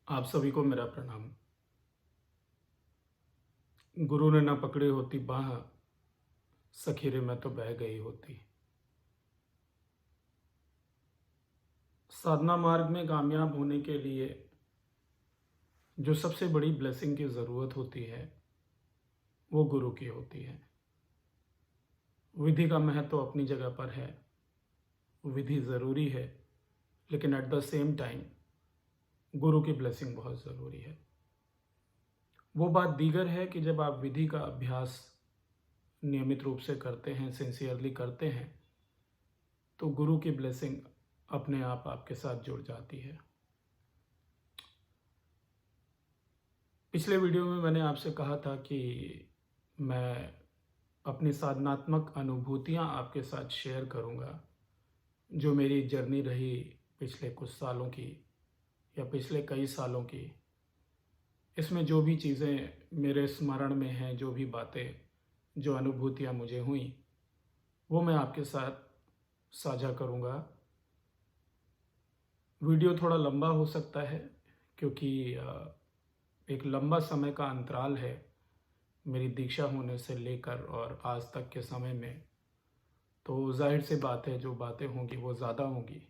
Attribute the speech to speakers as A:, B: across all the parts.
A: आप सभी को मेरा प्रणाम। गुरु ने न पकड़ी होती बाह, सखीरे में तो बह गई होती। साधना मार्ग में कामयाब होने के लिए जो सबसे बड़ी ब्लेसिंग की ज़रूरत होती है वो गुरु की होती है। विधि का महत्व तो अपनी जगह पर है, विधि ज़रूरी है, लेकिन एट द सेम टाइम गुरु की ब्लेसिंग बहुत ज़रूरी है। वो बात दीगर है कि जब आप विधि का अभ्यास नियमित रूप से करते हैं, सिंसियरली करते हैं, तो गुरु की ब्लेसिंग अपने आप आपके साथ जुड़ जाती है। पिछले वीडियो में मैंने आपसे कहा था कि मैं अपनी साधनात्मक अनुभूतियां आपके साथ शेयर करूंगा, जो मेरी जर्नी रही पिछले कुछ सालों की या पिछले कई सालों की। इसमें जो भी चीज़ें मेरे स्मरण में हैं, जो भी बातें, जो अनुभूतियां मुझे हुई, वो मैं आपके साथ साझा करूंगा। वीडियो थोड़ा लंबा हो सकता है क्योंकि एक लंबा समय का अंतराल है मेरी दीक्षा होने से लेकर और आज तक के समय में। तो जाहिर सी बात है, जो बातें होंगी वो ज़्यादा होंगी।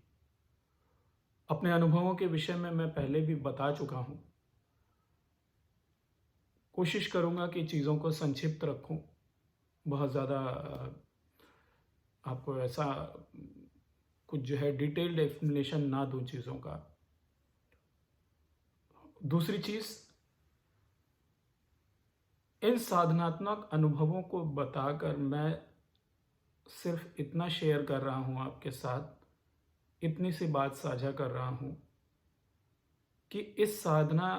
A: अपने अनुभवों के विषय में मैं पहले भी बता चुका हूँ। कोशिश करूँगा कि चीज़ों को संक्षिप्त रखूँ, बहुत ज़्यादा आपको ऐसा कुछ जो है डिटेल्ड एक्सप्लेनेशन ना दूँ चीज़ों का। दूसरी चीज़, इन साधनात्मक अनुभवों को बताकर मैं सिर्फ इतना शेयर कर रहा हूँ आपके साथ, इतनी सी बात साझा कर रहा हूँ कि इस साधना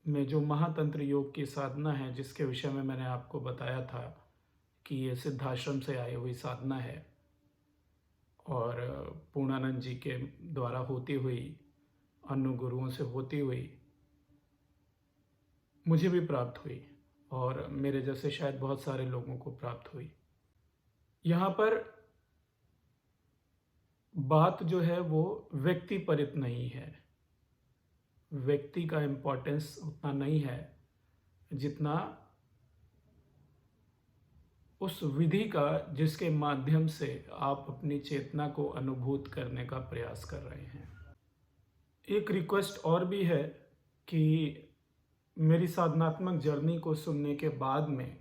A: में जो महातंत्र योग की साधना है, जिसके विषय में मैंने आपको बताया था कि ये सिद्धाश्रम से आई हुई साधना है और पूर्णानंद जी के द्वारा होती हुई, अन्य गुरुओं से होती हुई मुझे भी प्राप्त हुई और मेरे जैसे शायद बहुत सारे लोगों को प्राप्त हुई। यहाँ पर बात जो है वो व्यक्ति परित नहीं है। व्यक्ति का इम्पोर्टेंस उतना नहीं है जितना उस विधि का जिसके माध्यम से आप अपनी चेतना को अनुभूत करने का प्रयास कर रहे हैं। एक रिक्वेस्ट और भी है कि मेरी साधनात्मक जर्नी को सुनने के बाद में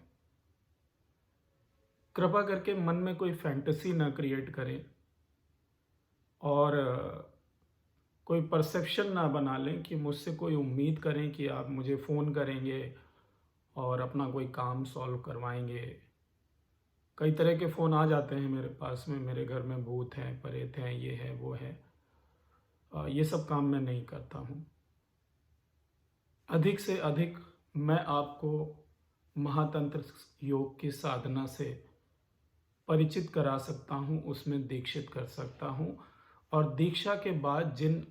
A: कृपा करके मन में कोई फैंटेसी ना क्रिएट करें और कोई परसेप्शन ना बना लें कि मुझसे कोई उम्मीद करें कि आप मुझे फ़ोन करेंगे और अपना कोई काम सॉल्व करवाएंगे। कई तरह के फ़ोन आ जाते हैं मेरे पास में, मेरे घर में भूत हैं, प्रेत हैं, ये है वो है। ये सब काम मैं नहीं करता हूँ। अधिक से अधिक मैं आपको महातंत्र योग की साधना से परिचित करा सकता हूँ, उसमें दीक्षित कर सकता हूँ और दीक्षा के बाद जिन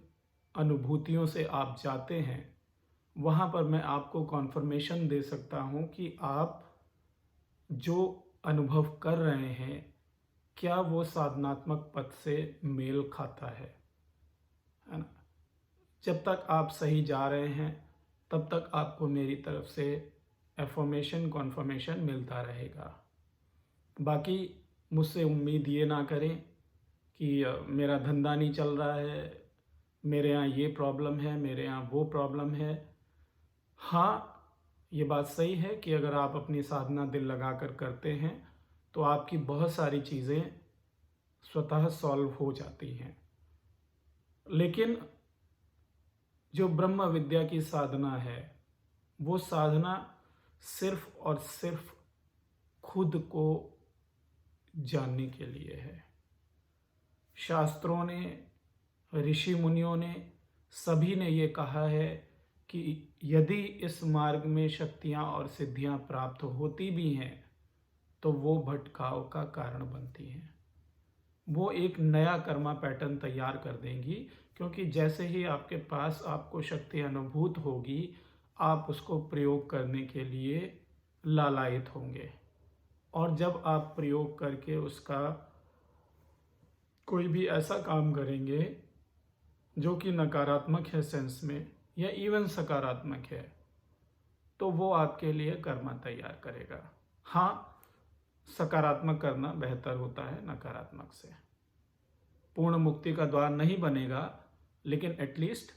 A: अनुभूतियों से आप जाते हैं वहाँ पर मैं आपको कॉन्फर्मेशन दे सकता हूँ कि आप जो अनुभव कर रहे हैं क्या वो साधनात्मक पथ से मेल खाता है ना। जब तक आप सही जा रहे हैं तब तक आपको मेरी तरफ से एफर्मेशन कॉन्फर्मेशन मिलता रहेगा। बाकी मुझसे उम्मीद ये ना करें कि मेरा धंधा नहीं चल रहा है, मेरे यहाँ ये प्रॉब्लम है, मेरे यहाँ वो प्रॉब्लम है। हाँ, ये बात सही है कि अगर आप अपनी साधना दिल लगा कर करते हैं तो आपकी बहुत सारी चीज़ें स्वतः सॉल्व हो जाती हैं। लेकिन जो ब्रह्म विद्या की साधना है वो साधना सिर्फ और सिर्फ खुद को जानने के लिए है। शास्त्रों ने, ऋषि मुनियों ने, सभी ने ये कहा है कि यदि इस मार्ग में शक्तियाँ और सिद्धियाँ प्राप्त होती भी हैं तो वो भटकाव का कारण बनती हैं। वो एक नया कर्मा पैटर्न तैयार कर देंगी, क्योंकि जैसे ही आपके पास आपको शक्ति अनुभूत होगी आप उसको प्रयोग करने के लिए लालायित होंगे और जब आप प्रयोग करके उसका कोई भी ऐसा काम करेंगे जो कि नकारात्मक है सेंस में या इवन सकारात्मक है, तो वो आपके लिए कर्मा तैयार करेगा। हाँ, सकारात्मक करना बेहतर होता है नकारात्मक से। पूर्ण मुक्ति का द्वार नहीं बनेगा, लेकिन एटलीस्ट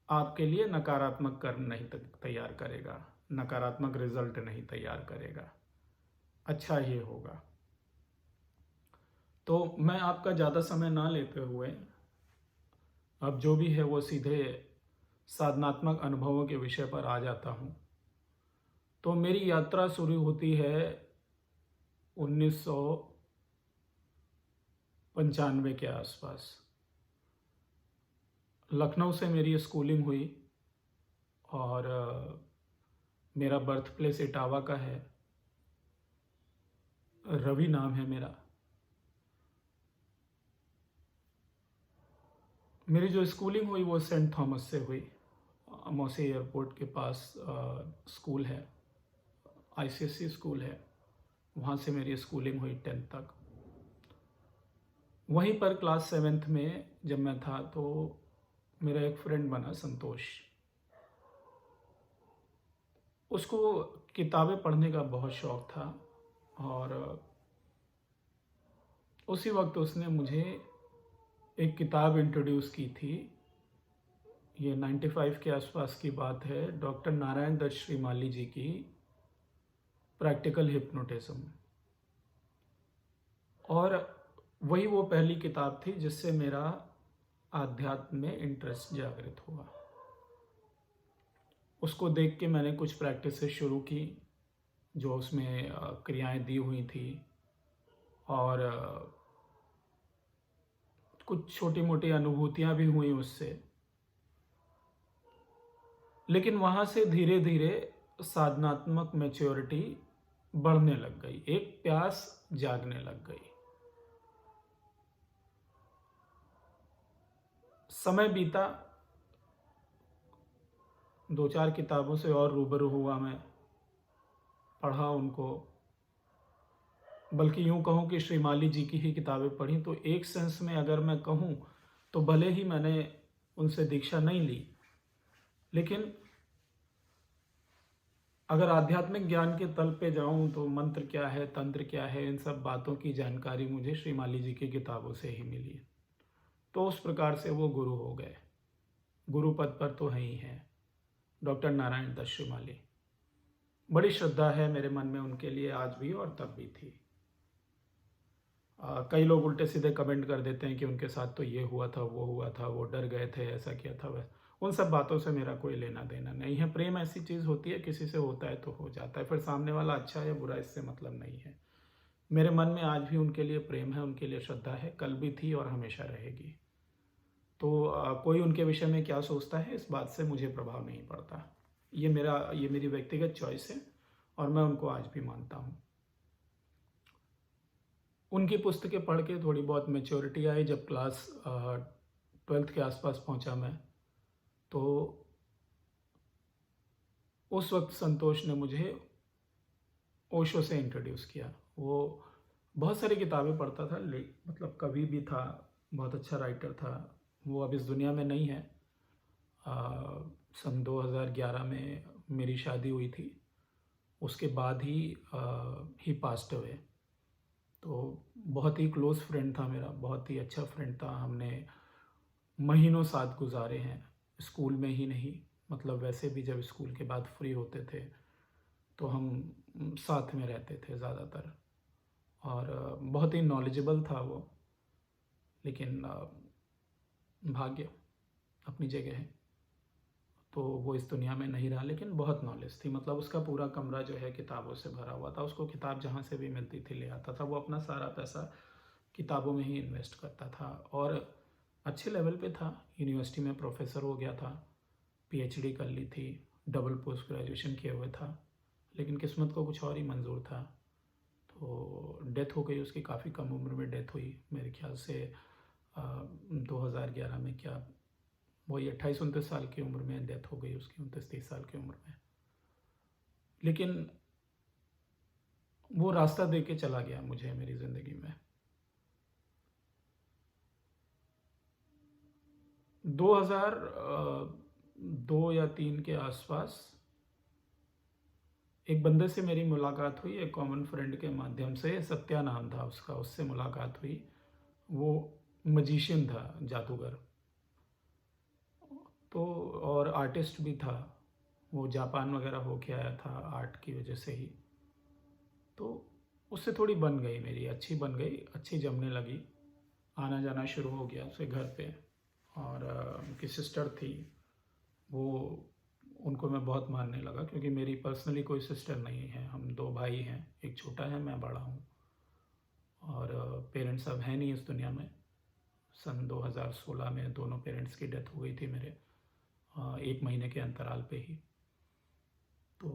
A: आपके लिए नकारात्मक कर्म नहीं तैयार करेगा, नकारात्मक रिजल्ट नहीं तैयार करेगा, अच्छा ये होगा। तो मैं आपका ज़्यादा समय ना लेते हुए अब जो भी है वो सीधे साधनात्मक अनुभवों के विषय पर आ जाता हूँ। तो मेरी यात्रा शुरू होती है 1995 के आसपास। लखनऊ से मेरी स्कूलिंग हुई और मेरा बर्थ प्लेस इटावा का है। रवि नाम है मेरा। मेरी जो स्कूलिंग हुई वो सेंट थॉमस से हुई। मौसी एयरपोर्ट के पास स्कूल है, आईसीएसई स्कूल है, वहाँ से मेरी स्कूलिंग हुई 10th तक। वहीं पर क्लास 7th में जब मैं था तो मेरा एक फ्रेंड बना संतोष। उसको किताबें पढ़ने का बहुत शौक़ था और उसी वक्त उसने मुझे एक किताब इंट्रोड्यूस की थी। ये 95 के आसपास की बात है, डॉक्टर नारायण दत्त श्रीमाली जी की प्रैक्टिकल हिप्नोटिज्म। और वही वो पहली किताब थी जिससे मेरा आध्यात्म में इंटरेस्ट जागृत हुआ। उसको देख के मैंने कुछ प्रैक्टिसेस शुरू की जो उसमें क्रियाएं दी हुई थी और कुछ छोटी मोटी अनुभूतियां भी हुई उससे। लेकिन वहाँ से धीरे धीरे साधनात्मक मैच्योरिटी बढ़ने लग गई, एक प्यास जागने लग गई। समय बीता, 2-4 किताबों से और रूबरू हुआ मैं, पढ़ा उनको। बल्कि यूँ कहूँ कि श्रीमाली जी की ही किताबें पढ़ी तो एक सेंस में अगर मैं कहूँ तो भले ही मैंने उनसे दीक्षा नहीं ली, लेकिन अगर आध्यात्मिक ज्ञान के तल पे जाऊं तो मंत्र क्या है, तंत्र क्या है, इन सब बातों की जानकारी मुझे श्रीमाली जी की किताबों से ही मिली। तो उस प्रकार से वो गुरु हो गए। गुरु पद पर तो है ही हैं डॉक्टर नारायण दत्त श्रीमाली। बड़ी श्रद्धा है मेरे मन में उनके लिए आज भी और तब भी थी। कई लोग उल्टे सीधे कमेंट कर देते हैं कि उनके साथ तो ये हुआ था, वो डर गए थे, ऐसा किया था वह। उन सब बातों से मेरा कोई लेना देना नहीं है। प्रेम ऐसी चीज़ होती है, किसी से होता है तो हो जाता है, फिर सामने वाला अच्छा या बुरा इससे मतलब नहीं है। मेरे मन में आज भी उनके लिए प्रेम है, उनके लिए श्रद्धा है, कल भी थी और हमेशा रहेगी। तो कोई उनके विषय में क्या सोचता है इस बात से मुझे प्रभाव नहीं पड़ता। ये मेरी व्यक्तिगत चॉइस है और मैं उनको आज भी मानता हूँ। उनकी पुस्तकें पढ़ के थोड़ी बहुत मैच्योरिटी आई। जब क्लास 12th के आसपास पहुंचा मैं, तो उस वक्त संतोष ने मुझे ओशो से इंट्रोड्यूस किया। वो बहुत सारी किताबें पढ़ता था, मतलब कवि भी था, बहुत अच्छा राइटर था। वो अब इस दुनिया में नहीं है। सन 2011 में मेरी शादी हुई थी, उसके बाद ही पास्ट अवे। तो बहुत ही क्लोज़ फ्रेंड था मेरा, बहुत ही अच्छा फ्रेंड था। हमने महीनों साथ गुजारे हैं, स्कूल में ही नहीं, मतलब वैसे भी जब स्कूल के बाद फ्री होते थे तो हम साथ में रहते थे ज़्यादातर। और बहुत ही नॉलेजेबल था वो, लेकिन भाग्य अपनी जगह है। तो वो इस दुनिया में नहीं रहा, लेकिन बहुत नॉलेज थी। मतलब उसका पूरा कमरा जो है किताबों से भरा हुआ था। उसको किताब जहाँ से भी मिलती थी ले आता था। वो अपना सारा पैसा किताबों में ही इन्वेस्ट करता था और अच्छे लेवल पे था। यूनिवर्सिटी में प्रोफेसर हो गया था, पीएचडी कर ली थी, डबल पोस्ट ग्रेजुएशन किया हुआ था, लेकिन किस्मत को कुछ और ही मंजूर था। तो डेथ हो गई उसकी, काफ़ी कम उम्र में डेथ हुई। मेरे ख्याल से 2011 में, क्या वही 28-29 साल की उम्र में डेथ हो गई उसकी, 29-30 साल की उम्र में। लेकिन वो रास्ता दे के चला गया मुझे मेरी ज़िंदगी में। 2000 2 या 3 के आसपास एक बंदे से मेरी मुलाकात हुई, एक कॉमन फ्रेंड के माध्यम से। सत्या नाम था उसका, उससे मुलाकात हुई। वो मजिशियन था, जादूगर। तो और आर्टिस्ट भी था। वो जापान वगैरह होके आया था आर्ट की वजह से ही। तो उससे थोड़ी बन गई मेरी, अच्छी बन गई, अच्छी जमने लगी। आना जाना शुरू हो गया उसके घर पे। और उनकी सिस्टर थी, वो उनको मैं बहुत मानने लगा, क्योंकि मेरी पर्सनली कोई सिस्टर नहीं है। हम दो भाई हैं, एक छोटा है, मैं बड़ा हूँ। और पेरेंट्स अब हैं नहीं इस दुनिया में। सन 2016 में दोनों पेरेंट्स की डेथ हो गई थी मेरे, 1 महीने के अंतराल पे ही। तो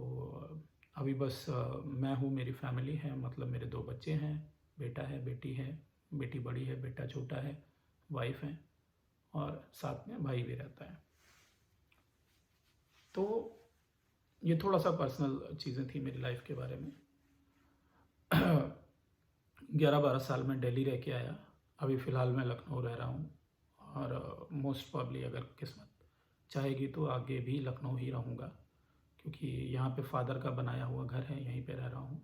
A: अभी बस मैं हूँ, मेरी फैमिली है, मतलब मेरे 2 बच्चे हैं, बेटा है, बेटी है। बेटी बड़ी है, बेटा छोटा है, वाइफ है, और साथ में भाई भी रहता है। तो ये थोड़ा सा पर्सनल चीज़ें थी मेरी लाइफ के बारे में। 11-12 साल में दिल्ली रह के आया। अभी फ़िलहाल मैं लखनऊ रह रहा हूँ। और मोस्ट प्रॉब्ली अगर किस्मत चाहेगी तो आगे भी लखनऊ ही रहूँगा, क्योंकि यहाँ पे फादर का बनाया हुआ घर है, यहीं पे रह रहा हूँ।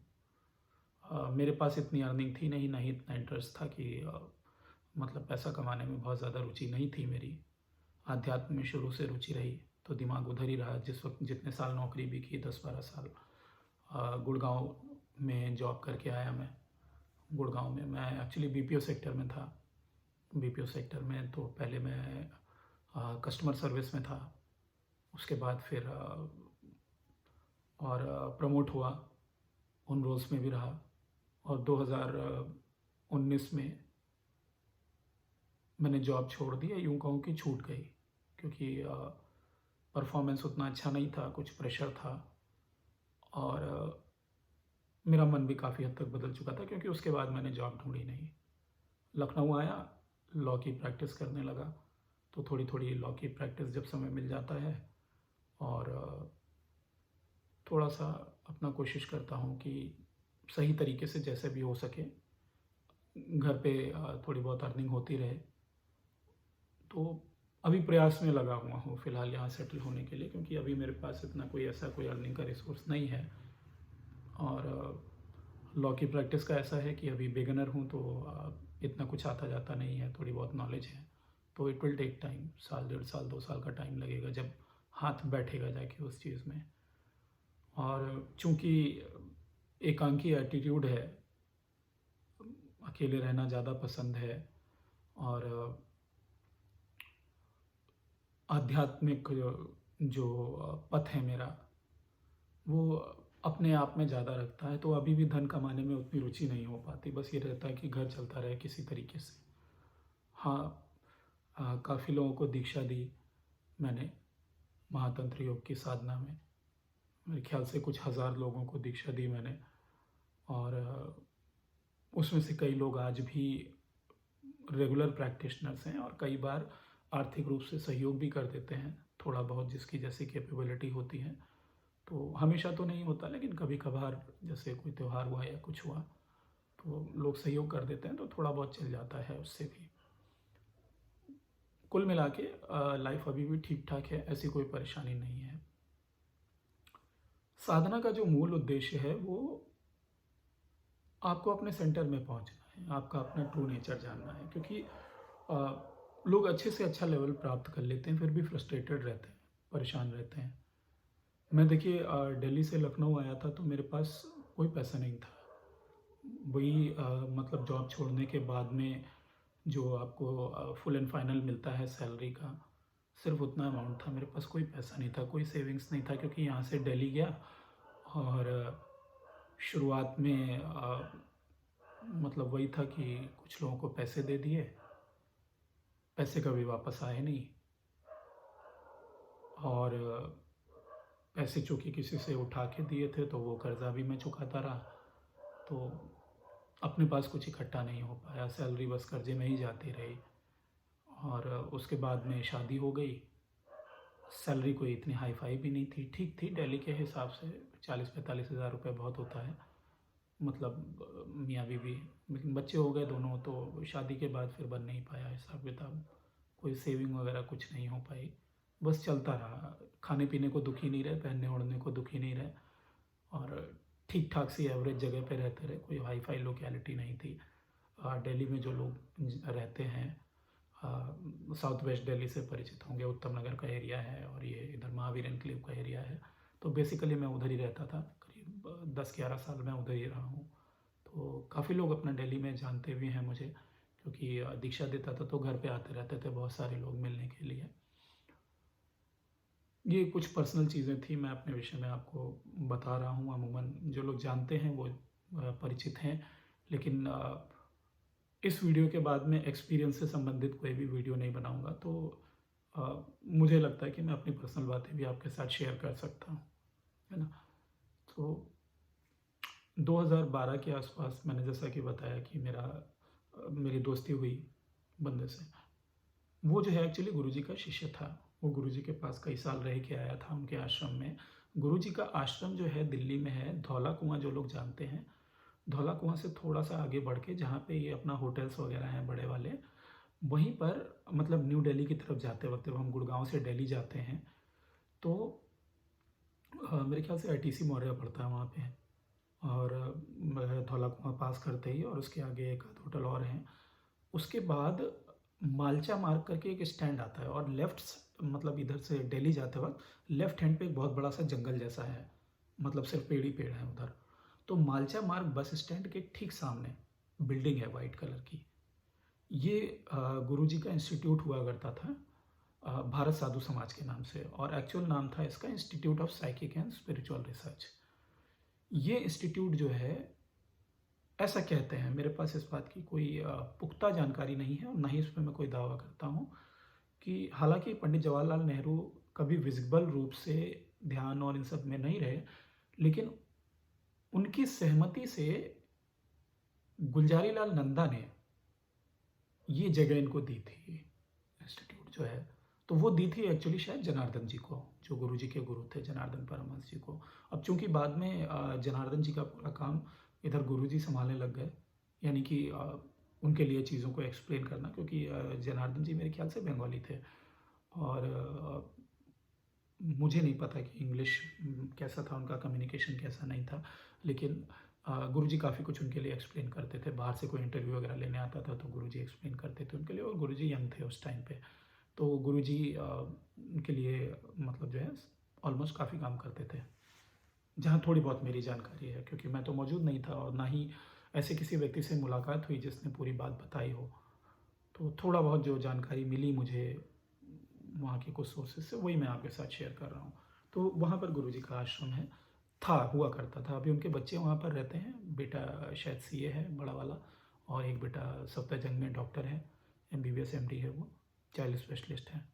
A: मेरे पास इतनी अर्निंग थी नहीं, ना ही इतना इंटरेस्ट था कि मतलब पैसा कमाने में बहुत ज़्यादा रुचि नहीं थी मेरी। आध्यात्म में शुरू से रुचि रही, तो दिमाग उधर ही रहा। जिस वक्त जितने साल नौकरी भी की, 10-12 साल गुड़गांव में जॉब करके आया मैं। गुड़गांव में मैं एक्चुअली बीपीओ सेक्टर में था। बीपीओ सेक्टर में तो पहले मैं कस्टमर सर्विस में था। उसके बाद फिर और प्रमोट हुआ, उन रोल्स में भी रहा। और 2019 में मैंने जॉब छोड़ दी, यूँ कहूँ कि छूट गई, क्योंकि परफॉर्मेंस उतना अच्छा नहीं था, कुछ प्रेशर था। और मेरा मन भी काफ़ी हद तक बदल चुका था, क्योंकि उसके बाद मैंने जॉब ढूंढी नहीं। लखनऊ आया, लॉ की प्रैक्टिस करने लगा। तो थोड़ी थोड़ी लॉ की प्रैक्टिस जब समय मिल जाता है, और थोड़ा सा अपना कोशिश करता हूँ कि सही तरीके से जैसे भी हो सके घर पे थोड़ी बहुत अर्निंग होती रहे। तो अभी प्रयास में लगा हुआ हूँ फ़िलहाल यहाँ सेटल होने के लिए, क्योंकि अभी मेरे पास इतना कोई ऐसा कोई अर्निंग का रिसोर्स नहीं है। और लॉ की प्रैक्टिस का ऐसा है कि अभी बिगिनर हूँ, तो इतना कुछ आता जाता नहीं है, थोड़ी बहुत नॉलेज है। तो इट विल टेक टाइम, साल, 1.5 साल, 2 साल का टाइम लगेगा जब हाथ बैठेगा जाके उस चीज़ में। और चूँकि एकांकी एटीट्यूड है, अकेले रहना ज़्यादा पसंद है। और आध्यात्मिक जो पथ है मेरा, वो अपने आप में ज़्यादा रखता है। तो अभी भी धन कमाने में उतनी रुचि नहीं हो पाती, बस ये रहता है कि घर चलता रहे किसी तरीके से। हाँ, काफ़ी लोगों को दीक्षा दी मैंने महातंत्र योग की साधना में। मेरे ख्याल से कुछ हज़ार लोगों को दीक्षा दी मैंने। और उसमें से कई लोग आज भी रेगुलर प्रैक्टिशनर्स हैं, और कई बार आर्थिक रूप से सहयोग भी कर देते हैं, थोड़ा बहुत जिसकी जैसी कैपेबिलिटी होती है। तो हमेशा तो नहीं होता, लेकिन कभी कभार जैसे कोई त्यौहार हुआ या कुछ हुआ तो लोग सहयोग कर देते हैं, तो थोड़ा बहुत चल जाता है उससे भी। कुल मिला के लाइफ अभी भी ठीक ठाक है, ऐसी कोई परेशानी नहीं है। साधना का जो मूल उद्देश्य है वो आपको अपने सेंटर में पहुंचना है, आपका अपना ट्रू नेचर जानना है। क्योंकि लोग अच्छे से अच्छा लेवल प्राप्त कर लेते हैं, फिर भी फ्रस्ट्रेटेड रहते हैं, परेशान रहते हैं। मैं देखिए दिल्ली से लखनऊ आया था तो मेरे पास कोई पैसा नहीं था। वही मतलब जॉब छोड़ने के बाद में जो आपको फुल एंड फाइनल मिलता है सैलरी का, सिर्फ उतना अमाउंट था। मेरे पास कोई पैसा नहीं था, कोई सेविंग्स नहीं था, क्योंकि यहाँ से दिल्ली गया। और शुरुआत में मतलब वही था कि कुछ लोगों को पैसे दे दिए, पैसे कभी वापस आए नहीं। और पैसे चूँकि किसी से उठा के दिए थे, तो वो कर्ज़ा भी मैं चुकाता रहा। तो अपने पास कुछ इकट्ठा नहीं हो पाया, सैलरी बस कर्जे में ही जाती रही। और उसके बाद में शादी हो गई। सैलरी कोई इतनी हाई फाई भी नहीं थी, ठीक थी दिल्ली के हिसाब से। 40-45 हज़ार रुपये बहुत होता है, मतलब मियाँ बीवी। लेकिन बच्चे हो गए दोनों, तो शादी के बाद फिर बन नहीं पाया हिसाब किताब, कोई सेविंग वगैरह कुछ नहीं हो पाई। बस चलता रहा। खाने-पीने को दुखी नहीं रहे, पहनने-ओढ़ने को दुखी नहीं रहे और ठीक-ठाक सी एवरेज जगह पे रहते रहे, कोई हाई-फाई लोकेलिटी नहीं थी। दिल्ली में जो लोग रहते हैं साउथ वेस्ट दिल्ली से परिचित होंगे, उत्तम नगर का एरिया है और ये इधर महावीर एन्क्लेव का एरिया है। तो बेसिकली मैं उधर ही रहता था, करीब 10-11 साल मैं उधर ही रहा हूँ। तो काफ़ी लोग अपना दिल्ली में जानते भी हैं मुझे, क्योंकि दीक्षा देता था तो घर पे आते रहते थे बहुत सारे लोग मिलने के लिए। ये कुछ पर्सनल चीज़ें थी, मैं अपने विषय में आपको बता रहा हूँ। अमूमन जो लोग जानते हैं वो परिचित हैं, लेकिन इस वीडियो के बाद में एक्सपीरियंस से संबंधित कोई भी वीडियो नहीं बनाऊँगा। तो मुझे लगता है कि मैं अपनी पर्सनल बातें भी आपके साथ शेयर कर सकता हूँ, है ना? तो 2012 के आसपास मैंने जैसा कि बताया कि मेरी दोस्ती हुई बंदे से। वो जो है एक्चुअली गुरुजी का शिष्य था। वो गुरुजी के पास कई साल रह के आया था उनके आश्रम में। गुरुजी का आश्रम जो है दिल्ली में है, धौला कुआँ जो लोग जानते हैं। धौला कुआँ से थोड़ा-सा आगे बढ़ के जहाँ पे ये अपना होटल्स वगैरह हैं बड़े वाले, वहीं पर मतलब न्यू दिल्ली की तरफ जाते वक़्त जब हम गुड़गाँव से दिल्ली जाते हैं, तो मेरे ख़्याल से आईटीसी मौर्या पड़ता है वहाँ पे और धौला कुआँ पास करते ही और उसके आगे एक आध होटल और हैं। उसके बाद मालचा मार्ग करके एक स्टैंड आता है और मतलब इधर से दिल्ली जाते वक़्त लेफ्ट हैंड पे एक बहुत बड़ा-सा जंगल जैसा है, मतलब सिर्फ़ पेड़ ही पेड़ हैं उधर। तो मालचा मार्ग बस स्टैंड के ठीक सामने बिल्डिंग है वाइट कलर की। ये गुरुजी का इंस्टीट्यूट हुआ करता था भारत साधु समाज के नाम से और एक्चुअल नाम था इसका institute of psychic and spiritual research. ये इंस्टीट्यूट जो है ऐसा कहते हैं, मेरे पास इस बात की कोई पुख्ता जानकारी नहीं है और ना ही इस पे मैं कोई दावा करता हूँ कि हालाँकि पंडित जवाहरलाल नेहरू कभी विज़िबल रूप से ध्यान और इन सब में नहीं रहे, लेकिन उनकी सहमति से गुलज़ारी लाल नंदा ने ये जगह इनको दी थी, इंस्टीट्यूट जो है। तो वो दी थी एक्चुअली शायद जनार्दन जी को, जो गुरुजी के गुरु थे जनार्दन परमहंस जी को। अब चूँकि बाद में जनार्दन जी का पूरा काम इधर गुरुजी सँभालने लग गए, यानी कि उनके लिए चीज़ों को एक्सप्लेन करना, क्योंकि जनार्दन जी मेरे ख़्याल से बंगाली थे और मुझे नहीं पता कि इंग्लिश कैसा था उनका, कम्युनिकेशन कैसा नहीं था, लेकिन गुरुजी काफ़ी कुछ उनके लिए एक्सप्लेन करते थे। बाहर से कोई इंटरव्यू वगैरह लेने आता था तो गुरुजी एक्सप्लेन करते थे उनके लिए और गुरुजी यंग थे उस टाइम पे। तो गुरुजी उनके लिए मतलब जो है ऑलमोस्ट काफ़ी काम करते थे। जहाँ थोड़ी बहुत मेरी जानकारी है, क्योंकि मैं तो मौजूद नहीं था और ना ही ऐसे किसी व्यक्ति से मुलाकात हुई जिसने पूरी बात बताई हो। तो थोड़ा बहुत जो जानकारी मिली मुझे वहाँ के कुछ सोर्सेज़ से, वही मैं आपके साथ शेयर कर रहा हूँ। तो वहाँ पर गुरुजी का आश्रम है, हुआ करता था। अभी उनके बच्चे वहाँ पर रहते हैं, बेटा शायद सीए है बड़ा वाला और एक बेटा सफदरजंग में डॉक्टर है, एमबीबीएस एमडी है वो, चाइल्ड स्पेशलिस्ट है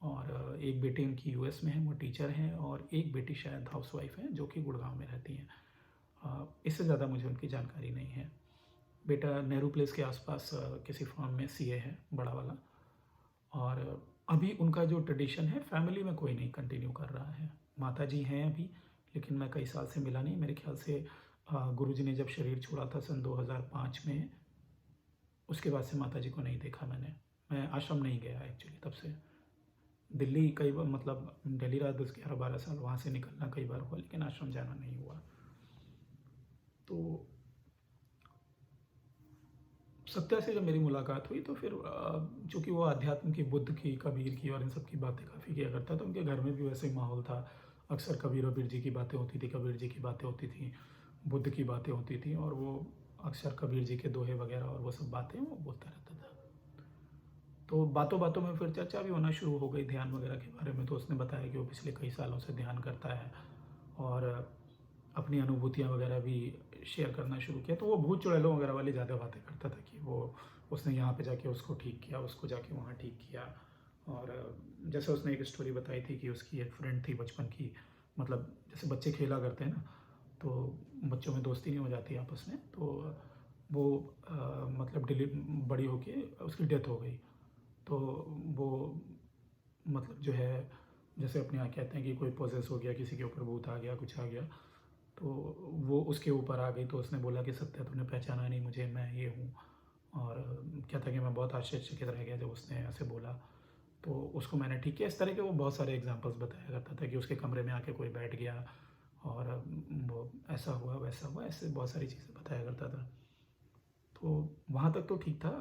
A: और एक बेटी उनकी यूएस में है, वो टीचर हैं और एक बेटी शायद हाउसवाइफ है जो कि गुड़गाँव में रहती हैं। इससे ज़्यादा मुझे उनकी जानकारी नहीं है। बेटा नेहरू प्लेस के आसपास किसी फर्म में सीए है बड़ा वाला और अभी उनका जो ट्रेडिशन है फैमिली में कोई नहीं कंटिन्यू कर रहा है। माताजी हैं अभी, लेकिन मैं कई साल से मिला नहीं। मेरे ख्याल से गुरुजी ने जब शरीर छोड़ा था सन 2005 में, उसके बाद से माताजी को नहीं देखा मैंने। मैं आश्रम नहीं गया एक्चुअली तब से। दिल्ली कई बार, मतलब दिल्ली रहा 10, 11, 12 साल, वहाँ से निकलना कई बार हुआ, लेकिन आश्रम जाना नहीं हुआ। तो सत्या से जब मेरी मुलाकात हुई तो फिर चूँकि वो अध्यात्म की, बुद्ध की, कबीर की और इन सब की बातें काफ़ी किया करता था। उनके घर में भी वैसे ही माहौल था। अक्सर कबीर-वबीर जी की बातें होती थी, कबीर जी की बातें होती थी, बुद्ध की बातें होती थी और वो अक्सर कबीर जी के दोहे वगैरह और वो सब बातें वो बोलता रहता था। तो बातों-बातों में फिर चर्चा भी होना शुरू हो गई ध्यान वगैरह के बारे में। तो उसने बताया कि वो पिछले कई सालों से ध्यान करता है और अपनी अनुभूतियाँ वगैरह भी शेयर करना शुरू किया। तो वो भूत चुड़ैलों वगैरह वाली ज़्यादा बातें करता था कि वो उसने यहाँ पे जाके उसको ठीक किया, उसको जाके वहाँ ठीक किया। और जैसे उसने एक स्टोरी बताई थी कि उसकी एक फ्रेंड थी बचपन की, मतलब जैसे बच्चे खेला करते हैं ना, तो बच्चों में दोस्ती नहीं हो जाती आपस में, तो वो मतलब बड़ी होके उसकी डेथ हो गई। तो वो मतलब जो है, जैसे अपने यहाँ कहते हैं कि कोई पोजेस हो गया, किसी के ऊपर भूत आ गया, कुछ आ गया, तो वो उसके ऊपर आ गई। तो उसने बोला कि सत्या तूने पहचाना नहीं मुझे, मैं ये हूँ। और क्या था कि मैं बहुत आश्चर्यचकित रह गया जब उसने ऐसे बोला। तो उसको मैंने ठीक किया। इस तरह के वो बहुत सारे एग्ज़ाम्पल्स बताया करता था कि उसके कमरे में आके कोई बैठ गया और वो ऐसा हुआ, वैसा हुआ, ऐसे बहुत सारी चीज़ें बताया करता था। तो वहाँ तक तो ठीक था,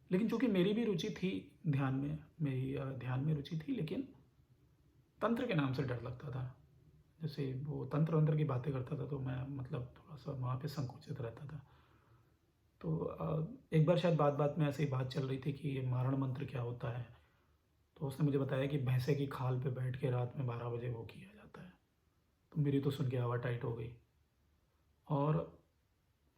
A: लेकिन चूँकि मेरी भी रुचि थी ध्यान में, मेरी ध्यान में रुचि थी, लेकिन तंत्र के नाम से डर लगता था। जैसे वो तंत्र-वंत्र की बातें करता था तो मैं मतलब थोड़ा-सा वहाँ पे संकुचित रहता था। तो एक बार शायद बात-बात में ऐसे ही बात चल रही थी कि ये मारण मंत्र क्या होता है? तो उसने मुझे बताया कि भैंसे की खाल पे बैठ के रात में 12 बजे वो किया जाता है। तो मेरी तो सुन के हवा टाइट हो गई। और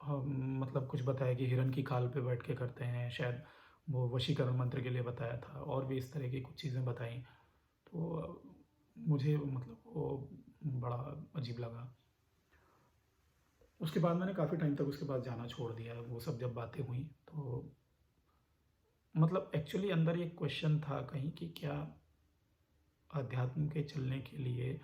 A: मतलब कुछ बताया कि हिरन की खाल पे बैठ के करते हैं, शायद वो वशीकरण मंत्र के लिए बताया था, और भी इस तरह की कुछ चीज़ें बताई। तो मुझे मतलब वो बड़ा अजीब लगा। उसके बाद मैंने काफ़ी टाइम तक उसके पास जाना छोड़ दिया। वो सब जब बातें हुई तो मतलब एक्चुअली अंदर एक क्वेश्चन था कहीं कि क्या अध्यात्म के चलने के लिए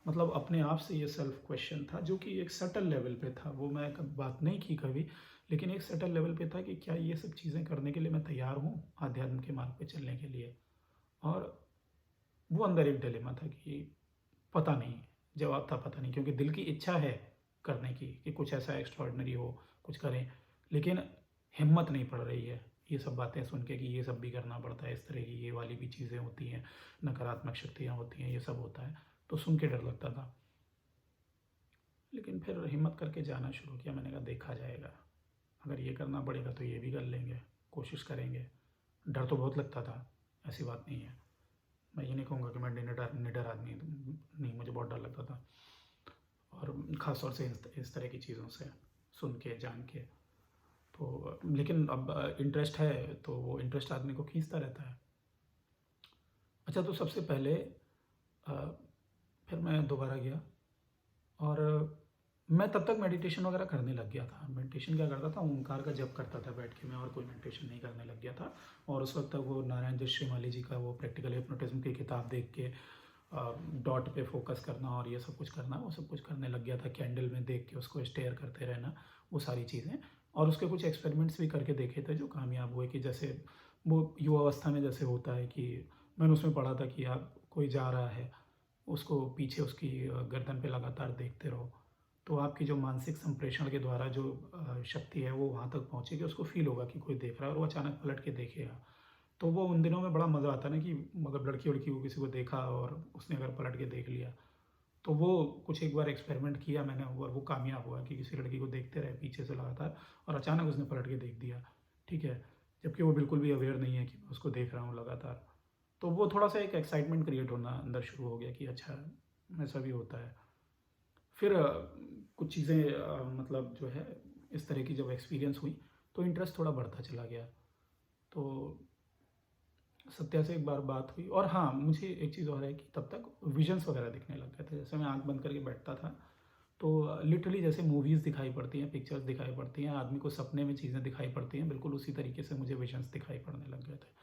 A: मतलब अपने आप से ये सेल्फ क्वेश्चन था, जो कि एक सटल लेवल पे था। वो मैं कभी बात नहीं की कभी, लेकिन एक सटल लेवल पे था कि क्या ये सब चीज़ें करने के लिए मैं तैयार हूँ आध्यात्म के मार्ग पे चलने के लिए। और वो अंदर एक डिलेमा था कि पता नहीं, जवाब था पता नहीं, क्योंकि दिल की इच्छा है करने की कि कुछ ऐसा एक्स्ट्रॉर्डिनरी हो, कुछ करें, लेकिन हिम्मत नहीं पड़ रही है ये सब बातें सुन के कि ये सब भी करना पड़ता है, इस तरह की ये वाली भी चीज़ें होती हैं, नकारात्मक शक्तियाँ होती हैं, ये सब होता है। तो सुन के डर लगता था, लेकिन फिर हिम्मत करके जाना शुरू किया। मैंने कहा देखा जाएगा, अगर ये करना पड़ेगा तो ये भी कर लेंगे, कोशिश करेंगे। डर तो बहुत लगता था, ऐसी बात नहीं है। मैं ये नहीं कहूँगा कि मैं निडर निडर आदमी नहीं, मुझे बहुत डर लगता था, और ख़ास तौर से इस तरह की चीज़ों से सुन के जान के। तो लेकिन अब इंटरेस्ट है तो वो इंटरेस्ट आदमी को खींचता रहता है। अच्छा, तो सबसे पहले अ, फिर मैं दोबारा गया, और मैं तब तक मेडिटेशन वगैरह करने लग गया था। मेडिटेशन क्या करता था, ओंकार का जप करता था बैठ के मैं, और कोई मेडिटेशन नहीं करने लग गया था। और उस वक्त तक वो नारायण दत्त श्रीमाली जी का वो प्रैक्टिकल हिप्नोटिज्म की किताब देख के डॉट पे फोकस करना और ये सब कुछ करना, वो सब कुछ करने लग गया था। कैंडल में देख के उसको स्टेयर करते रहना, वो सारी चीज़ें। और उसके कुछ एक्सपेरिमेंट्स भी करके देखे थे जो कामयाब हुए, कि जैसे वो युवावस्था में जैसे होता है कि मैंने उसमें पढ़ा था कि आप कोई जा रहा है, उसको पीछे उसकी गर्दन पे लगातार देखते रहो, तो आपकी जो मानसिक संप्रेषण के द्वारा जो शक्ति है वो वहाँ तक पहुँचेगी, उसको फील होगा कि कोई देख रहा है, और वो अचानक पलट के देखेगा। तो वो उन दिनों में बड़ा मज़ा आता है ना कि मतलब लड़की वड़की को किसी को देखा और उसने अगर पलट के देख लिया, तो वो कुछ एक बार एक्सपेरिमेंट किया मैंने, और वो कामयाब हुआ कि किसी लड़की को देखते रहे पीछे से लगातार, और अचानक उसने पलट के देख दिया। ठीक है, जबकि वो बिल्कुल भी अवेयर नहीं है कि मैं उसको देख रहा हूँ लगातार। तो वो थोड़ा सा एक एक्साइटमेंट क्रिएट होना अंदर शुरू हो गया कि अच्छा, ऐसा भी होता है। फिर कुछ चीज़ें मतलब जो है इस तरह की जब एक्सपीरियंस हुई, तो इंटरेस्ट थोड़ा बढ़ता चला गया। तो सत्या से एक बार बात हुई, और हाँ, मुझे एक चीज़ और है कि तब तक विजन्स वगैरह दिखने लग गए थे। जैसे मैं आँख बंद करके बैठता था, तो लिटरली जैसे मूवीज़ दिखाई पड़ती हैं, पिक्चर्स दिखाई पड़ती हैं, आदमी को सपने में चीज़ें दिखाई पड़ती हैं, बिल्कुल उसी तरीके से मुझे विजन्स दिखाई पड़ने लग गए थे।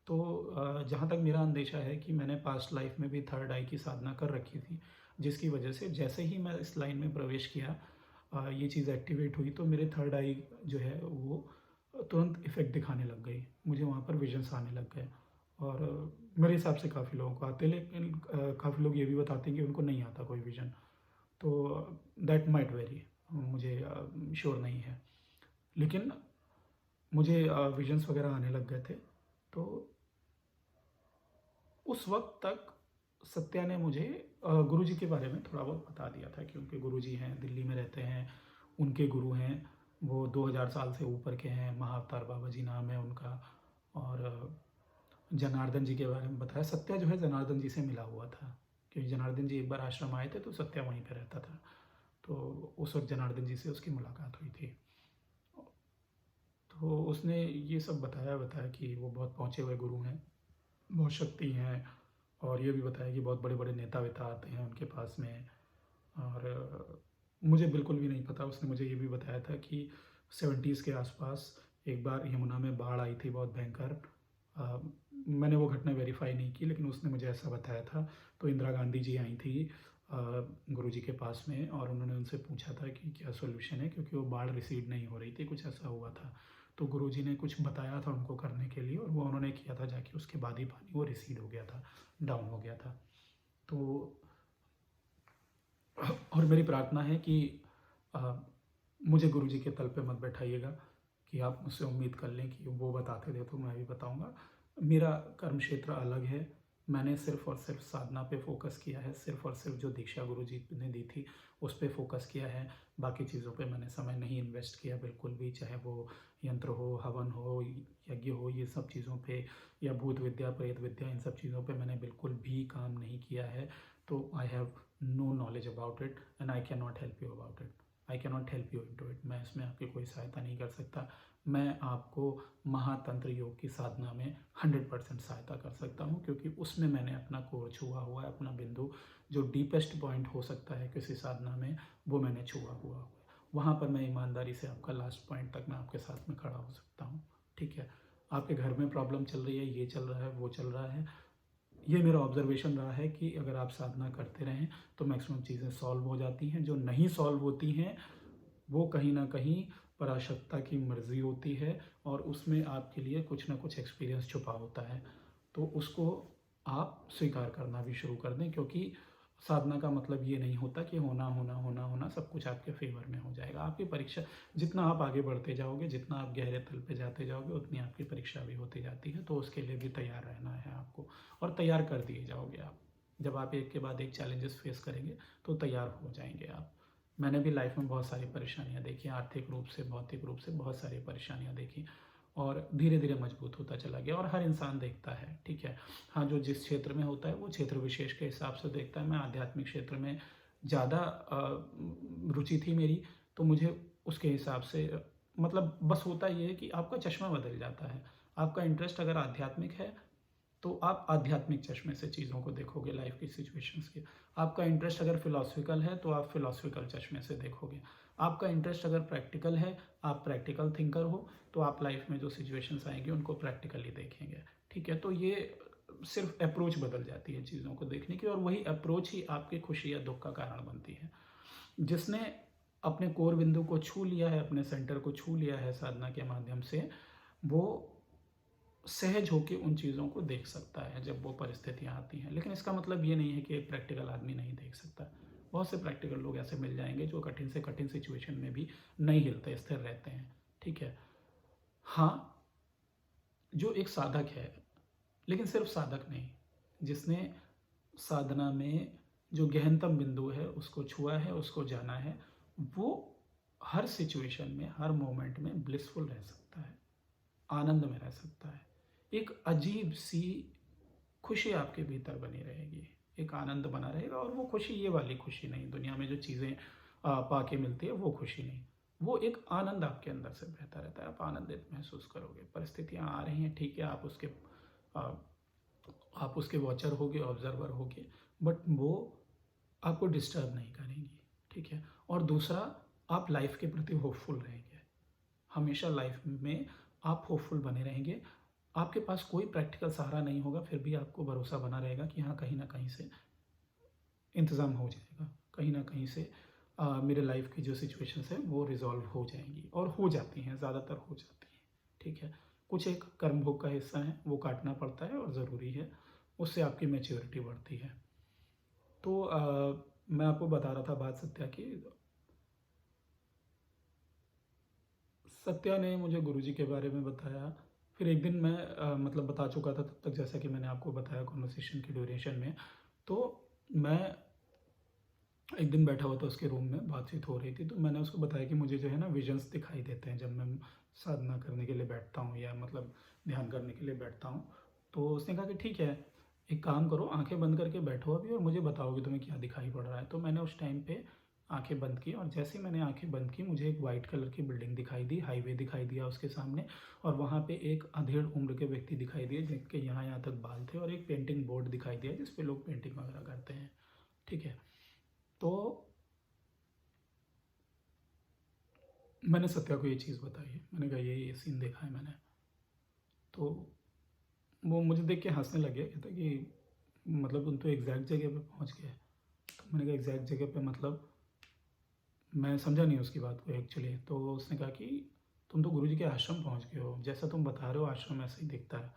A: तो जहाँ तक मेरा अंदेशा है कि मैंने पास्ट लाइफ में भी थर्ड आई की साधना कर रखी थी, जिसकी वजह से जैसे ही मैं इस लाइन में प्रवेश किया, ये चीज़ एक्टिवेट हुई, तो मेरे थर्ड आई जो है वो तुरंत इफ़ेक्ट दिखाने लग गई। मुझे वहाँ पर विजन्स आने लग गए, और मेरे हिसाब से काफ़ी लोगों को आते हैं, लेकिन काफ़ी लोग ये भी बताते हैं कि उनको नहीं आता कोई विज़न। तो दैट माइट वेरी, मुझे श्योर नहीं है, लेकिन मुझे विजन्स वगैरह आने लग गए थे। तो उस वक्त तक सत्या ने मुझे गुरुजी के बारे में थोड़ा बहुत बता दिया था, कि उनके गुरुजी हैं, दिल्ली में रहते हैं, उनके गुरु हैं, वो 2000 साल से ऊपर के हैं, महाअवतार बाबा जी नाम है उनका। और जनार्दन जी के बारे में बताया। सत्या जो है जनार्दन जी से मिला हुआ था, क्योंकि जनार्दन जी एक बार आश्रम आए थे तो सत्या वहीं पे रहता था। तो उस वक्त जनार्दन जी से उसकी मुलाकात हुई थी। तो उसने ये सब बताया बताया कि वो बहुत पहुँचे हुए गुरु हैं, बहुत शक्ति हैं, और ये भी बताया कि बहुत बड़े बड़े नेता वेता आते हैं उनके पास में। और मुझे बिल्कुल भी नहीं पता। उसने मुझे ये भी बताया था कि 70s के आसपास एक बार यमुना में बाढ़ आई थी बहुत भयंकर। अ, मैंने वो घटना वेरीफाई नहीं की, लेकिन उसने मुझे ऐसा बताया था। तो इंदिरा गांधी जी आई थी गुरु जी के पास में, और उन्होंने उनसे पूछा था कि क्या सोल्यूशन है, क्योंकि वो बाढ़ रिसीड नहीं हो रही थी, कुछ ऐसा हुआ था। तो गुरुजी ने कुछ बताया था उनको करने के लिए और वो उन्होंने किया था जाके, उसके बाद ही पानी वो रिसीड हो गया था, डाउन हो गया था। तो और मेरी प्रार्थना है कि अ, मुझे गुरुजी के तल पे मत बैठाइएगा कि आप मुझसे उम्मीद कर लें कि वो बताते थे तो मैं भी बताऊंगा। मेरा कर्म क्षेत्र अलग है। मैंने सिर्फ और सिर्फ साधना पे फोकस किया है, सिर्फ और सिर्फ जो दीक्षा गुरुजी ने दी थी उस पे फोकस किया है। बाकी चीज़ों पे मैंने समय नहीं इन्वेस्ट किया बिल्कुल भी, चाहे वो यंत्र हो, हवन हो, यज्ञ हो, ये सब चीज़ों पे, या भूत विद्या, प्रेत विद्या, इन सब चीज़ों पे मैंने बिल्कुल भी काम नहीं किया है। तो I have no knowledge about it and I can not help you about it. I can not help you into it. मैं इसमें आपकी कोई सहायता नहीं कर सकता। मैं आपको महातंत्र योग की साधना में 100% सहायता कर सकता हूँ, क्योंकि उसमें मैंने अपना कोर छुआ हुआ है, अपना बिंदु जो डीपेस्ट पॉइंट हो सकता है किसी साधना में, वो मैंने छुआ हुआ है। वहाँ पर मैं ईमानदारी से आपका लास्ट पॉइंट तक मैं आपके साथ में खड़ा हो सकता हूँ। ठीक है, आपके घर में प्रॉब्लम चल रही है, ये चल रहा है, वो चल रहा है, ये मेरा ऑब्जर्वेशन रहा है कि अगर आप साधना करते रहें तो मैक्सिमम चीज़ें सॉल्व हो जाती हैं। जो नहीं सॉल्व होती हैं वो कहीं ना कहीं पराशक्ता की मर्जी होती है और उसमें आपके लिए कुछ ना कुछ एक्सपीरियंस छुपा होता है। तो उसको आप स्वीकार करना भी शुरू कर दें, क्योंकि साधना का मतलब ये नहीं होता कि होना होना होना होना सब कुछ आपके फेवर में हो जाएगा। आपकी परीक्षा, जितना आप आगे बढ़ते जाओगे, जितना आप गहरे तल पे जाते जाओगे, उतनी आपकी परीक्षा भी होती जाती है। तो उसके लिए भी तैयार रहना है आपको, और तैयार कर दिए जाओगे आप। जब आप एक के बाद एक चैलेंजेस फेस करेंगे तो तैयार हो जाएंगे आप। मैंने भी लाइफ में बहुत सारी परेशानियां देखी, आर्थिक रूप से, भौतिक रूप से बहुत सारी परेशानियां देखी, और धीरे धीरे मजबूत होता चला गया। और हर इंसान देखता है, ठीक है। हाँ, जो जिस क्षेत्र में होता है वो क्षेत्र विशेष के हिसाब से देखता है। मैं आध्यात्मिक क्षेत्र में ज़्यादा रुचि थी मेरी, तो मुझे उसके हिसाब से मतलब बस होता ये है कि आपका चश्मा बदल जाता है। आपका इंटरेस्ट अगर आध्यात्मिक है तो आप आध्यात्मिक चश्मे से चीज़ों को देखोगे, लाइफ की सिचुएशंस के। आपका इंटरेस्ट अगर फिलोसफिकल है तो आप फिलोसफिकल चश्मे से देखोगे। आपका इंटरेस्ट अगर प्रैक्टिकल है, आप प्रैक्टिकल थिंकर हो, तो आप लाइफ में जो सिचुएशंस आएंगी उनको प्रैक्टिकली देखेंगे। ठीक है, तो ये सिर्फ अप्रोच बदल जाती है चीज़ों को देखने की, और वही अप्रोच ही आपकी खुशी या दुख का कारण बनती है। जिसने अपने कोर बिंदु को छू लिया है, अपने सेंटर को छू लिया है साधना के माध्यम से, वो सहज होकर उन चीज़ों को देख सकता है जब वो परिस्थितियाँ आती हैं। लेकिन इसका मतलब ये नहीं है कि एक प्रैक्टिकल आदमी नहीं देख सकता। बहुत से प्रैक्टिकल लोग ऐसे मिल जाएंगे जो कठिन से कठिन सिचुएशन में भी नहीं हिलते, स्थिर रहते हैं। ठीक है। हाँ, जो एक साधक है, लेकिन सिर्फ साधक नहीं, जिसने साधना में जो गहनतम बिंदु है उसको छुआ है, उसको जाना है, वो हर सिचुएशन में, हर मोमेंट में ब्लिसफुल रह सकता है, आनंद में रह सकता है। एक अजीब सी खुशी आपके भीतर बनी रहेगी, एक आनंद बना रहेगा। और वो खुशी ये वाली खुशी नहीं, दुनिया में जो चीज़ें पाके मिलती है वो खुशी नहीं, वो एक आनंद आपके अंदर से बहता रहता है। आप आनंदित महसूस करोगे। परिस्थितियाँ आ रही हैं, ठीक है, आ, आप उसके वॉचर होगे, ऑब्जर्वर होगे, बट वो आपको डिस्टर्ब नहीं करेंगी। ठीक है। और दूसरा, आप लाइफ के प्रति होपफुल रहेंगे। हमेशा लाइफ में आप होपफुल बने रहेंगे। आपके पास कोई प्रैक्टिकल सहारा नहीं होगा, फिर भी आपको भरोसा बना रहेगा कि हाँ, कहीं ना कहीं से इंतज़ाम हो जाएगा, कहीं ना कहीं से मेरे लाइफ की जो सिचुएशंस हैं वो रिजॉल्व हो जाएंगी, और हो जाती हैं, ज़्यादातर हो जाती हैं। ठीक है। कुछ एक कर्म भोग का हिस्सा है, वो काटना पड़ता है और ज़रूरी है, उससे आपकी मैच्योरिटी बढ़ती है। तो मैं आपको बता रहा था बात सत्या की। सत्या ने मुझे गुरुजी के बारे में बताया। फिर एक दिन मैं मतलब बता चुका था तब तक, जैसा कि मैंने आपको बताया कॉन्वर्सेशन की ड्यूरेशन में। तो मैं एक दिन बैठा हुआ था उसके रूम में, बातचीत हो रही थी, तो मैंने उसको बताया कि मुझे जो है ना विजन्स दिखाई देते हैं जब मैं साधना करने के लिए बैठता हूँ, या मतलब ध्यान करने के लिए बैठता हूँ। तो उसने कहा कि ठीक है, एक काम करो, आंखें बंद करके बैठो अभी और मुझे बताओगे तुम्हें क्या दिखाई पड़ रहा है। तो मैंने उस टाइम पे आंखें बंद की, और जैसे ही मैंने आंखें बंद की मुझे एक वाइट कलर की बिल्डिंग दिखाई दी, हाईवे दिखाई दिया उसके सामने, और वहाँ पे एक अधेड़ उम्र के व्यक्ति दिखाई दिए जिनके यहाँ यहाँ तक बाल थे, और एक पेंटिंग बोर्ड दिखाई दिया जिस पे लोग पेंटिंग वगैरह करते हैं। ठीक है। तो मैंने सत्या को ये चीज़ बताई है, मैंने कहा ये सीन देखा है मैंने। तो वो मुझे देख के हंसने लग गया, कहता कि मतलब तुम तो एग्जैक्ट जगह पे पहुंच गए। तो मैंने कहा एग्जैक्ट जगह पे मतलब, मैं समझा नहीं उसकी बात को एक्चुअली। तो उसने कहा कि तुम तो गुरुजी के आश्रम पहुंच गए हो, जैसा तुम बता रहे हो आश्रम ऐसा ही दिखता है,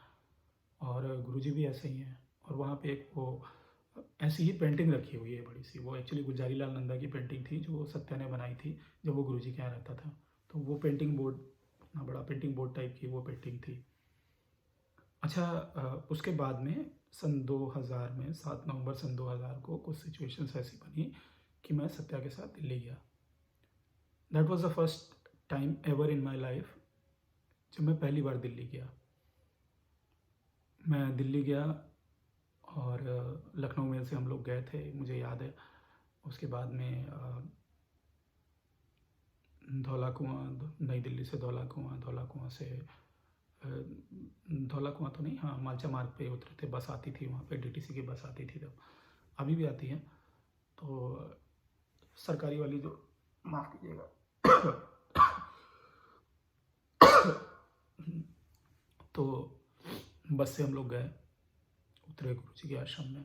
A: और गुरुजी भी ऐसे ही हैं। और वहाँ पे एक वो ऐसी ही पेंटिंग रखी हुई है बड़ी सी, वो एक्चुअली गुलजारी लाल नंदा की पेंटिंग थी जो सत्या ने बनाई थी जब वो गुरुजी के यहाँ रहता था। तो वो पेंटिंग बोर्ड, इतना बड़ा पेंटिंग बोर्ड टाइप की वो पेंटिंग थी। अच्छा, उसके बाद में सन 2000 में 7 नवंबर सन 2000 को कुछ सिचुएशंस ऐसी बनी कि मैं सत्या के साथ दिल्ली गया। That was the first time ever in my life जब मैं पहली बार दिल्ली गया। मैं दिल्ली गया और लखनऊ में से हम लोग गए थे, मुझे याद है। उसके बाद में धौला कुआं, नई दिल्ली से धौला कुआं, धौला कुआं से धौला कुआं तो नहीं, हाँ मालचा मार्ग पे उतरे थे, बस आती थी वहाँ पे, डीटीसी की बस आती थी तब, अभी भी आती है। तो सरकारी वाली जो, माफ़ कीजिएगा, तो बस से हम लोग गए, उतरे गुरुजी के आश्रम में,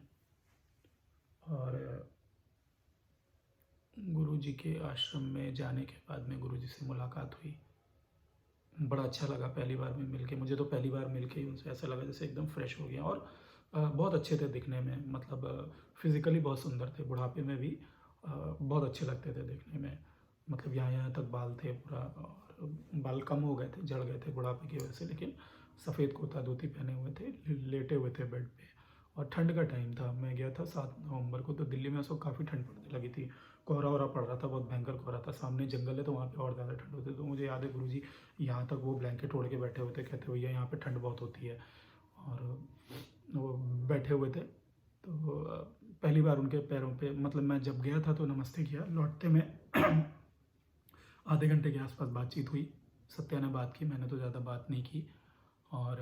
A: और गुरुजी के आश्रम में जाने के बाद में गुरुजी से मुलाकात हुई। बड़ा अच्छा लगा पहली बार में मिलके, मुझे तो पहली बार मिलके ही उनसे ऐसा लगा जैसे एकदम फ्रेश हो गया। और बहुत अच्छे थे दिखने में, मतलब फिज़िकली बहुत सुंदर थे, बुढ़ापे में भी बहुत अच्छे लगते थे देखने में। मतलब यहाँ यहाँ तक बाल थे पूरा, और बाल कम हो गए थे, झड़ गए थे बुढ़ापे की वजह से, लेकिन सफ़ेद कुर्ता धोती पहने हुए थे, लेटे हुए थे बेड पे। और ठंड का टाइम था, मैं गया था 7 नवंबर को, तो दिल्ली में उस वक्त काफ़ी ठंड पड़ने लगी थी, कोहरा वोहरा पड़ रहा था, बहुत भयंकर कोहरा था, सामने जंगल है तो वहाँ पे और ज़्यादा ठंड होती है। तो मुझे याद है गुरुजी यहाँ तक वो ब्लैंकेट ओढ़ के बैठे हुए थे, कहते भैया यहाँ पे ठंड बहुत होती है, और वो बैठे हुए थे। तो पहली बार उनके पैरों पे, मतलब मैं जब गया था तो नमस्ते किया, लौटते में आधे घंटे के आसपास बातचीत हुई, सत्या ने बात की, मैंने तो ज़्यादा बात नहीं की, और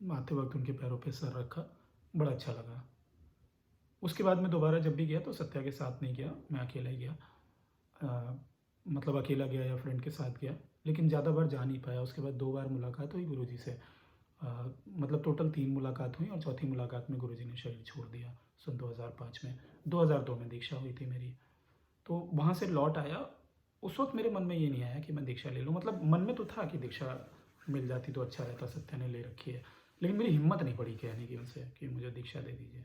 A: आते वक्त उनके पैरों पे सर रखा, बड़ा अच्छा लगा। उसके बाद मैं दोबारा जब भी गया तो सत्या के साथ नहीं गया, मैं अकेला ही गया, मतलब अकेला गया या फ्रेंड के साथ गया, लेकिन ज़्यादा बार जा नहीं पाया। उसके बाद 2 बार मुलाकात हुई गुरुजी से, मतलब टोटल 3 मुलाकात हुई, और चौथी मुलाकात में गुरुजी ने शरीर छोड़ दिया सन 2005 में। 2002 में दीक्षा हुई थी मेरी, तो वहाँ से लौट आया। उस वक्त मेरे मन में ये नहीं आया कि मैं दीक्षा ले लूँ, मतलब मन में तो था कि दीक्षा मिल जाती तो अच्छा रहता, सत्या ने ले रखी है, लेकिन मेरी हिम्मत नहीं पड़ी कहने की उनसे कि मुझे दीक्षा दे दीजिए।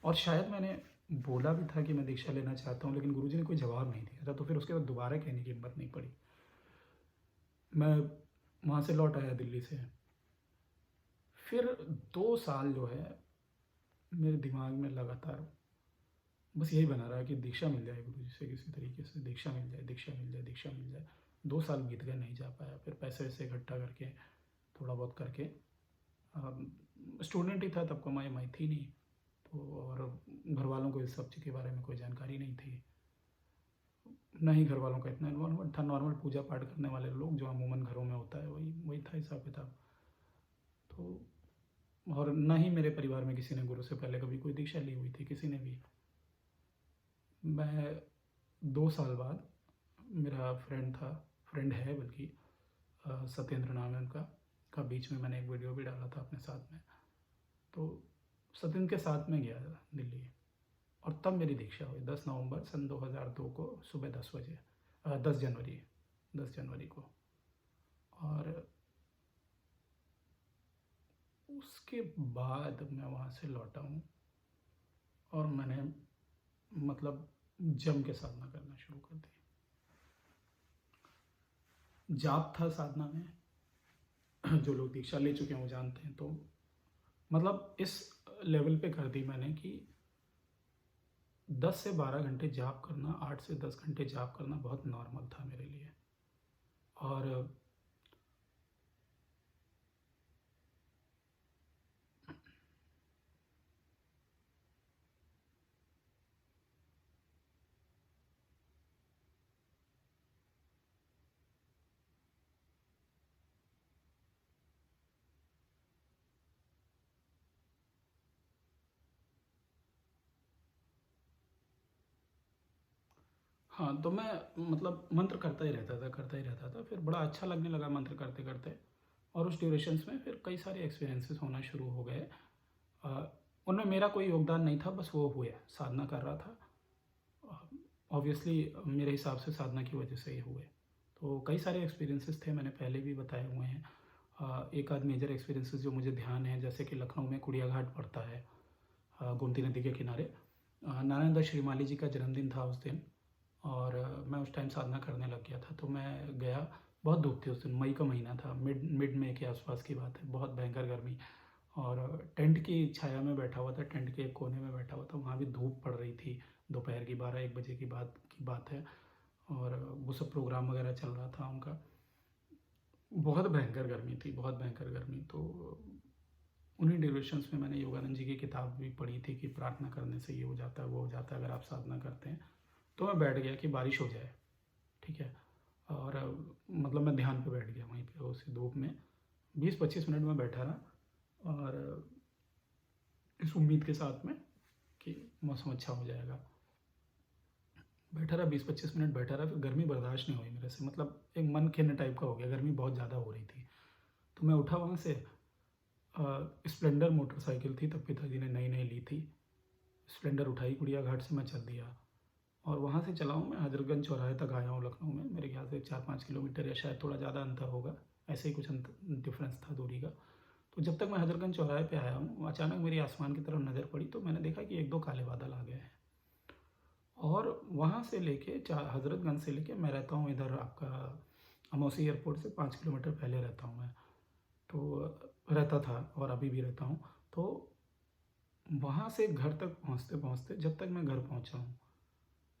A: और शायद मैंने बोला भी था कि मैं दीक्षा लेना चाहता हूँ, लेकिन गुरुजी ने कोई जवाब नहीं दिया था, तो फिर उसके बाद दोबारा कहने की हिम्मत नहीं पड़ी। मैं वहाँ से लौट आया दिल्ली से। फिर 2 साल जो है मेरे दिमाग में लगातार बस यही बना रहा कि दीक्षा मिल जाए गुरुजी से किसी तरीके से, दीक्षा मिल जाए, दीक्षा मिल जाए, दीक्षा मिल जाए। 2 साल बीत गए, नहीं जा पाया। फिर पैसे वैसे इकट्ठा करके, थोड़ा बहुत करके, स्टूडेंट ही था तब, कमाई वमाई थी नहीं, तो और घर वालों को इस सब चीज़ के बारे में कोई जानकारी नहीं थी, ना ही घर वालों का इतना इन्वॉल्वमेंट था। नॉर्मल पूजा पाठ करने वाले लोग जो अमूमन घरों में होता है, वही वही था हिसाब किताब। तो और ना ही मेरे परिवार में किसी ने गुरु से पहले कभी कोई दीक्षा ली हुई थी, किसी ने भी। मैं 2 साल बाद, मेरा फ्रेंड था, फ्रेंड है बल्कि, सत्येंद्र नाम है उनका, का बीच में मैंने एक वीडियो भी डाला था अपने साथ में, तो सत्येंद्र के साथ में गया दिल्ली, और तब मेरी दीक्षा हुई 10 नवंबर सन 2002 को सुबह 10 बजे, 10 जनवरी को। और उसके बाद मैं वहाँ से लौटा हूँ, और मैंने मतलब जम के साधना करना शुरू कर दी। जाप था साधना में, जो लोग दीक्षा ले चुके हैं वो जानते हैं। तो मतलब इस लेवल पे कर दी मैंने कि 10 से 12 घंटे जाप करना, 8 से 10 घंटे जाप करना बहुत नॉर्मल था मेरे लिए। और हाँ, तो मैं मतलब मंत्र करता ही रहता था, करता ही रहता था। फिर बड़ा अच्छा लगने लगा मंत्र करते करते, और उस ड्यूरेशंस में फिर कई सारे एक्सपीरियंसेस होना शुरू हो गए। उनमें मेरा कोई योगदान नहीं था, बस वो हुए, साधना कर रहा था, ऑब्वियसली मेरे हिसाब से साधना की वजह से ही हुए। तो कई सारे एक्सपीरियंसेस थे, मैंने पहले भी बताए हुए हैं। एक आध मेजर एक्सपीरियंसेस जो मुझे ध्यान है, जैसे कि लखनऊ में कुड़िया घाट पड़ता है, गोमती नदी के किनारे। नारायण दत्त श्रीमाली जी का जन्मदिन था उस दिन, और मैं उस टाइम साधना करने लग गया था। तो मैं गया, बहुत धूप थी उस दिन, मई का महीना था, मिड मिड मई के आसपास की बात है, बहुत भयंकर गर्मी। और टेंट की छाया में बैठा हुआ था, टेंट के एक कोने में बैठा हुआ था, वहाँ भी धूप पड़ रही थी। दोपहर की 12-1 बजे की बात है, और वो सब प्रोग्राम वगैरह चल रहा था उनका। बहुत भयंकर गर्मी थी, बहुत भयंकर गर्मी। तो उन्हीं ड्यूरेशंस में मैंने योगानंद जी की किताब भी पढ़ी थी कि प्रार्थना करने से ये हो जाता है, वो हो जाता है, अगर आप साधना करते हैं। तो मैं बैठ गया कि बारिश हो जाए, ठीक है। और मतलब मैं ध्यान पे बैठ गया वहीं पे उसी धूप में, 20-25 मिनट में बैठा रहा, और इस उम्मीद के साथ में कि मौसम अच्छा हो जाएगा। बैठा रहा, 20-25 मिनट बैठा रहा, फिर गर्मी बर्दाश्त नहीं हुई मेरे से, मतलब एक मन खिन्न टाइप का हो गया, गर्मी बहुत ज़्यादा हो रही थी। तो मैं उठा वहाँ से, स्प्लेंडर मोटरसाइकिल थी, तब पिताजी ने नई नई ली थी। स्प्लेंडर उठाई, कुड़िया घाट से मैं चल दिया, और वहाँ से चला हूँ मैं हजरतगंज चौराहे तक आया हूँ लखनऊ में। मेरे ख्याल से 4-5 किलोमीटर, या शायद थोड़ा ज़्यादा अंतर होगा, ऐसे ही कुछ डिफरेंस था दूरी का। तो जब तक मैं हजरतगंज चौराहे पे आया हूँ, अचानक मेरी आसमान की तरफ नज़र पड़ी, तो मैंने देखा कि 1-2 काले बादल आ गए हैं। और वहाँ से लेके हजरतगंज से लेके, मैं रहता हूँ इधर आपका अमौसी एयरपोर्ट से 5 किलोमीटर पहले रहता हूँ मैं, तो रहता था और अभी भी रहता हूँ। तो वहाँ से घर तक पहुँचते पहुँचते, जब तक मैं घर पहुँचा हूँ,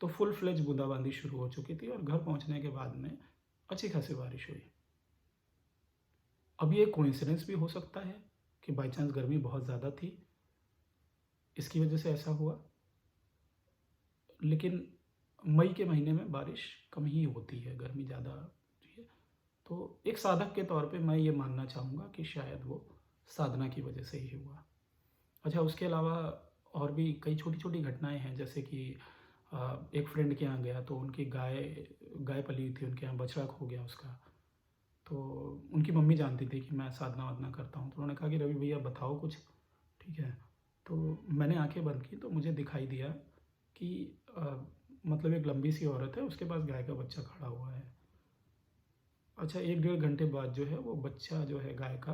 A: तो फुल फ्लेज बूंदाबांदी शुरू हो चुकी थी, और घर पहुँचने के बाद में अच्छी खासी बारिश हुई। अब ये कोइंसिडेंस भी हो सकता है कि बाई चांस गर्मी बहुत ज़्यादा थी, इसकी वजह से ऐसा हुआ, लेकिन मई के महीने में बारिश कम ही होती है, गर्मी ज़्यादा होती है। तो एक साधक के तौर पे मैं ये मानना चाहूँगा कि शायद वो साधना की वजह से ही हुआ। अच्छा, उसके अलावा और भी कई छोटी-छोटी घटनाएँ हैं, जैसे कि एक फ्रेंड के यहाँ गया, तो उनकी गाय गाय पली हुई थी उनके यहाँ, बछड़ा खो गया उसका। तो उनकी मम्मी जानती थी कि मैं साधना-वाधना करता हूँ, तो उन्होंने कहा कि रवि भैया बताओ कुछ, ठीक है। तो मैंने आँखें बंद की, तो मुझे दिखाई दिया कि मतलब एक लंबी सी औरत है, उसके पास गाय का बच्चा खड़ा हुआ है। अच्छा, 1 डेढ़ घंटे बाद जो है, वो बच्चा जो है गाय का,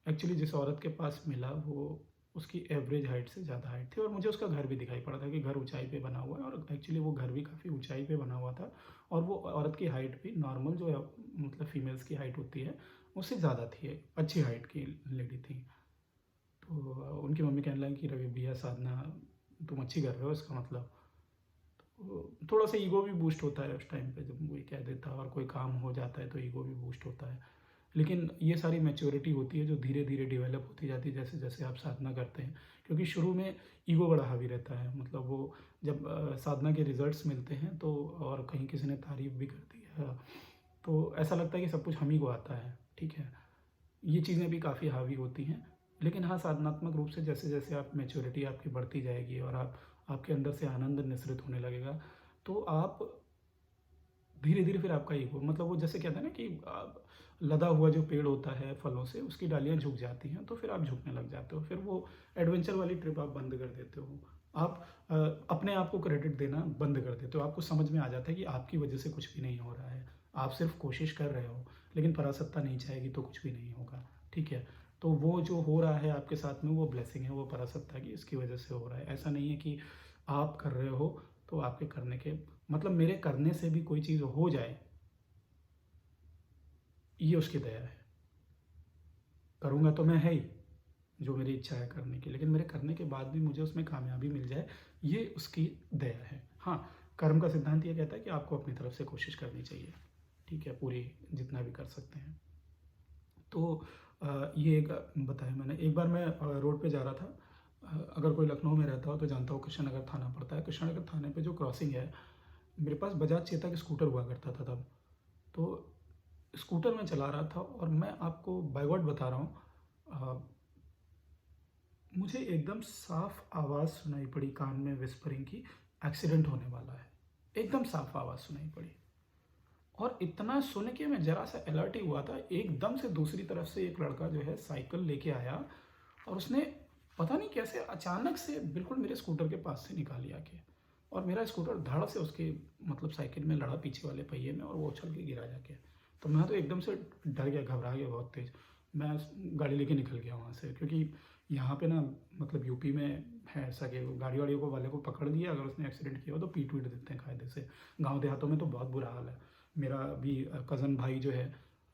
A: एक्चुअली जिस औरत के पास मिला, वो उसकी एवरेज हाइट से ज़्यादा हाइट थी, और मुझे उसका घर भी दिखाई पड़ा था कि घर ऊंचाई पे बना हुआ है, और एक्चुअली वो घर भी काफ़ी ऊंचाई पे बना हुआ था। और वो औरत की हाइट भी नॉर्मल जो है, मतलब फीमेल्स की हाइट होती है, उससे ज़्यादा थी, अच्छी हाइट की लेडी थी। तो उनकी मम्मी कहने लगी कि रवि भैया साधना तुम अच्छी कर रहे हो, इसका मतलब। तो थोड़ा सा ईगो भी बूस्ट होता है उस टाइम पे, जब कोई कह देता है और कोई काम हो जाता है, तो ईगो भी बूस्ट होता है। लेकिन ये सारी मैच्योरिटी होती है जो धीरे धीरे डेवलप होती जाती है जैसे जैसे आप साधना करते हैं, क्योंकि शुरू में ईगो बड़ा हावी रहता है। मतलब वो जब साधना के रिजल्ट्स मिलते हैं, तो और कहीं किसी ने तारीफ भी कर दी है, तो ऐसा लगता है कि सब कुछ हम ही को आता है, ठीक है। ये चीज़ें भी काफ़ी हावी होती हैं। लेकिन हाँ, साधनात्मक रूप से जैसे जैसे आप मैच्योरिटी आपकी बढ़ती जाएगी, और आपके अंदर से आनंद निसृत होने लगेगा, तो आप धीरे धीरे फिर आपका ईगो, मतलब वो जैसे कहते हैं ना कि लदा हुआ जो पेड़ होता है फलों से, उसकी डालियाँ झुक जाती हैं, तो फिर आप झुकने लग जाते हो, फिर वो एडवेंचर वाली ट्रिप आप बंद कर देते हो। आप अपने आप को क्रेडिट देना बंद कर देते हो, आपको समझ में आ जाता है कि आपकी वजह से कुछ भी नहीं हो रहा है, आप सिर्फ कोशिश कर रहे हो, लेकिन परासत्ता नहीं चाहेगी तो कुछ भी नहीं होगा, ठीक है। तो वो जो हो रहा है आपके साथ में, वो ब्लेसिंग है, वो परासत्ता की, इसकी वजह से हो रहा है। ऐसा नहीं है कि आप कर रहे हो तो आपके करने के, मतलब मेरे करने से भी कोई चीज़ हो जाए, ये उसकी दया है। करूँगा तो मैं है ही, जो मेरी इच्छा है करने की, लेकिन मेरे करने के बाद भी मुझे उसमें कामयाबी मिल जाए, ये उसकी दया है। हाँ, कर्म का सिद्धांत ये कहता है कि आपको अपनी तरफ से कोशिश करनी चाहिए, ठीक है, पूरी जितना भी कर सकते हैं। तो ये एक बताया मैंने। एक बार मैं रोड पे जा रहा था, अगर कोई लखनऊ में रहता हो तो जानता हो, कृष्णनगर थाना पड़ता है। कृष्णनगर थाने पे जो क्रॉसिंग है, मेरे पास बजाज चेतक स्कूटर हुआ करता था तब। तो स्कूटर में चला रहा था, और मैं आपको बाय गॉड बता रहा हूँ, मुझे एकदम साफ आवाज़ सुनाई पड़ी कान में, विस्परिंग की, एक्सीडेंट होने वाला है। एकदम साफ आवाज़ सुनाई पड़ी, और इतना सुन के मैं जरा सा अलर्ट ही हुआ था, एकदम से दूसरी तरफ से एक लड़का जो है साइकिल लेके आया, और उसने पता नहीं कैसे अचानक से बिल्कुल मेरे स्कूटर के पास से निकाल लिया के। और मेरा स्कूटर धड़ से उसके मतलब साइकिल में लड़ा पीछे वाले पहिए में और वो उछल के गिरा जाके। तो मैं तो एकदम से डर गया, घबरा गया बहुत तेज़। मैं गाड़ी लेके निकल गया वहाँ से, क्योंकि यहाँ पे ना मतलब यूपी में है ऐसा कि गाड़ी वाड़ियों को वाले को पकड़ लिया, अगर उसने एक्सीडेंट किया हो तो पीट वीट देते हैं कायदे से। गांव देहातों में तो बहुत बुरा हाल है। मेरा भी कज़न भाई जो है,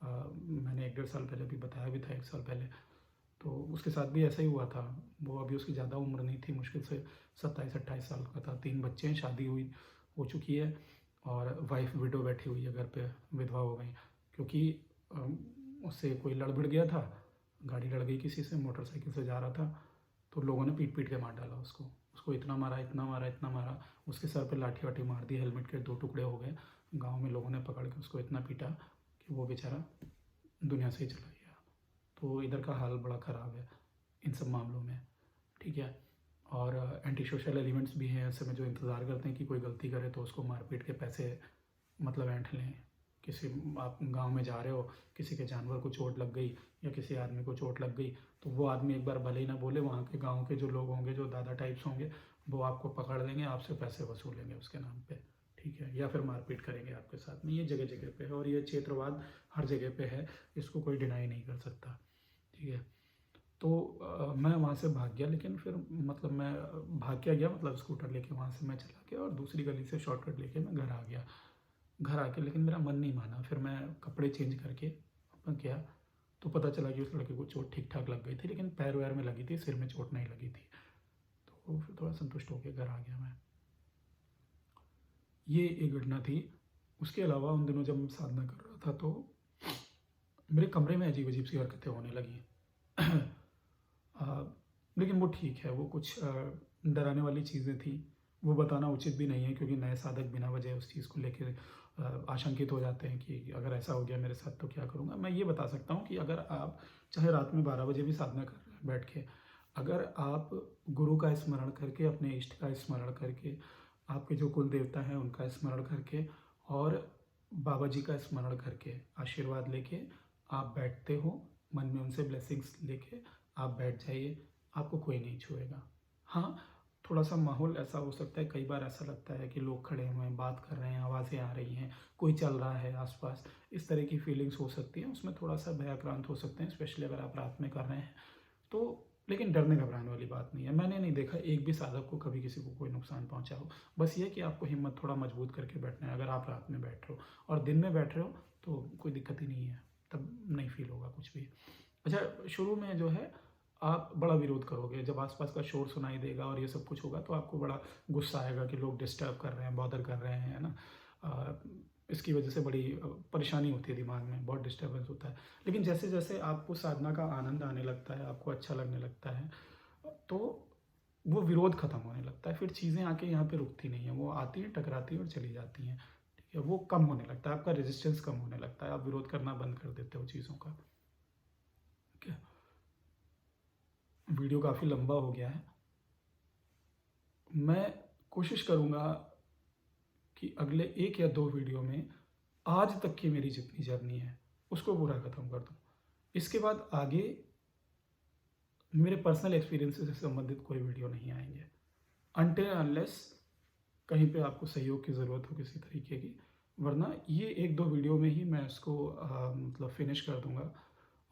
A: मैंने 1 डेढ़ साल पहले भी बताया भी था, 1 साल पहले, तो उसके साथ भी ऐसा ही हुआ था। वो अभी उसकी ज़्यादा उम्र नहीं थी, मुश्किल से 27-28 साल का था। 3 बच्चे हैं, शादी हुई हो चुकी है और वाइफ विडो बैठी हुई है घर पे, विधवा हो गई। क्योंकि उससे कोई लड़ भिड़ गया था, गाड़ी लड़ गई किसी से, मोटरसाइकिल से जा रहा था, तो लोगों ने पीट पीट के मार डाला उसको। उसको इतना मारा, इतना मारा, इतना मारा, उसके सर पे लाठी वाठी मार दी, हेलमेट के 2 टुकड़े हो गए। गांव में लोगों ने पकड़ के उसको इतना पीटा कि वो बेचारा दुनिया से ही चला गया। तो इधर का हाल बड़ा ख़राब है इन सब मामलों में, ठीक है। और एंटी सोशल एलिमेंट्स भी हैं ऐसे में, जो इंतज़ार करते हैं कि कोई गलती करे तो उसको मार पीट के पैसे मतलब ऐंठ लें। किसी आप गांव में जा रहे हो, किसी के जानवर को चोट लग गई या किसी आदमी को चोट लग गई, तो वो आदमी एक बार भले ही ना बोले, वहाँ के गांव के जो लोग होंगे, जो दादा टाइप्स होंगे, वो आपको पकड़ लेंगे, आपसे पैसे वसूलेंगे उसके नाम पे, ठीक है, या फिर मारपीट करेंगे आपके साथ में। ये जगह जगह पे है और ये क्षेत्रवाद हर जगह पे है, इसको कोई डिनाई नहीं कर सकता, ठीक है। तो मैं वहाँ से भाग गया, लेकिन फिर मतलब मैं भाग के गया, मतलब स्कूटर लेके वहाँ से मैं चला गया और दूसरी गली से शॉर्टकट लेके मैं घर आ गया। घर आके लेकिन मेरा मन नहीं माना, फिर मैं कपड़े चेंज करके अपना गया, तो पता चला कि उस लड़के को चोट ठीक ठाक लग गई थी, लेकिन पैर वैर में लगी थी, सिर में चोट नहीं लगी थी। तो फिर थोड़ा संतुष्ट होकर घर आ गया मैं। ये एक घटना थी। उसके अलावा उन दिनों जब मैं साधना कर रहा था, तो मेरे कमरे में अजीब अजीब सी हरकतें होने लगी। लेकिन वो ठीक है, वो कुछ डराने वाली चीज़ें थी, वो बताना उचित भी नहीं है, क्योंकि नए साधक बिना वजह उस चीज़ को लेके आशंकित हो जाते हैं कि अगर ऐसा हो गया मेरे साथ तो क्या करूँगा। मैं ये बता सकता हूँ कि अगर आप चाहे रात में 12 बजे भी साधना कर रहे हैं बैठ के, अगर आप गुरु का स्मरण करके, अपने इष्ट का स्मरण करके, आपके जो कुल देवता हैं उनका स्मरण करके और बाबा जी का स्मरण करके आशीर्वाद लेके आप बैठते हो, मन में उनसे ब्लेसिंग्स लेके आप बैठ जाइए, आपको कोई नहीं छुएगा। हाँ, थोड़ा सा माहौल ऐसा हो सकता है, कई बार ऐसा लगता है कि लोग खड़े हुए हैं, बात कर रहे हैं, आवाज़ें आ रही हैं, कोई चल रहा है आसपास, इस तरह की फीलिंग्स हो सकती हैं, उसमें थोड़ा सा भयाक्रांत हो सकते हैं, स्पेशली अगर आप रात में कर रहे हैं तो। लेकिन डरने घबराने वाली बात नहीं है। मैंने नहीं देखा एक भी साधक को कभी किसी को कोई नुकसान पहुंचा हो। बस ये कि आपको हिम्मत थोड़ा मजबूत करके बैठना है। अगर आप रात में बैठ रहे हो और दिन में बैठ रहे हो तो कोई दिक्कत ही नहीं है, तब नहीं फील होगा कुछ भी। अच्छा, शुरू में जो है आप बड़ा विरोध करोगे, जब आसपास का शोर सुनाई देगा और ये सब कुछ होगा तो आपको बड़ा गुस्सा आएगा कि लोग डिस्टर्ब कर रहे हैं, बॉदर कर रहे हैं, है ना। इसकी वजह से बड़ी परेशानी होती है, दिमाग में बहुत डिस्टर्बेंस होता है। लेकिन जैसे जैसे आपको साधना का आनंद आने लगता है, आपको अच्छा लगने लगता है, तो वो विरोध खत्म होने लगता है। फिर चीज़ें आके यहाँ पे रुकती नहीं है, वो आती हैं, टकराती हैं और चली जाती हैं, ठीक है। वो कम होने लगता है, आपका रेजिस्टेंस कम होने लगता है, आप विरोध करना बंद कर देते हो चीज़ों का, ठीक है। वीडियो काफ़ी लंबा हो गया है। मैं कोशिश करूँगा कि अगले 1 या 2 वीडियो में आज तक की मेरी जितनी जर्नी है उसको पूरा ख़त्म कर दूँ। इसके बाद आगे मेरे पर्सनल एक्सपीरियंसेस से संबंधित कोई वीडियो नहीं आएंगे, अनटिल अनलेस कहीं पे आपको सहयोग की ज़रूरत हो किसी तरीके की। वरना ये 1-2 वीडियो में ही मैं इसको मतलब फिनिश कर दूँगा।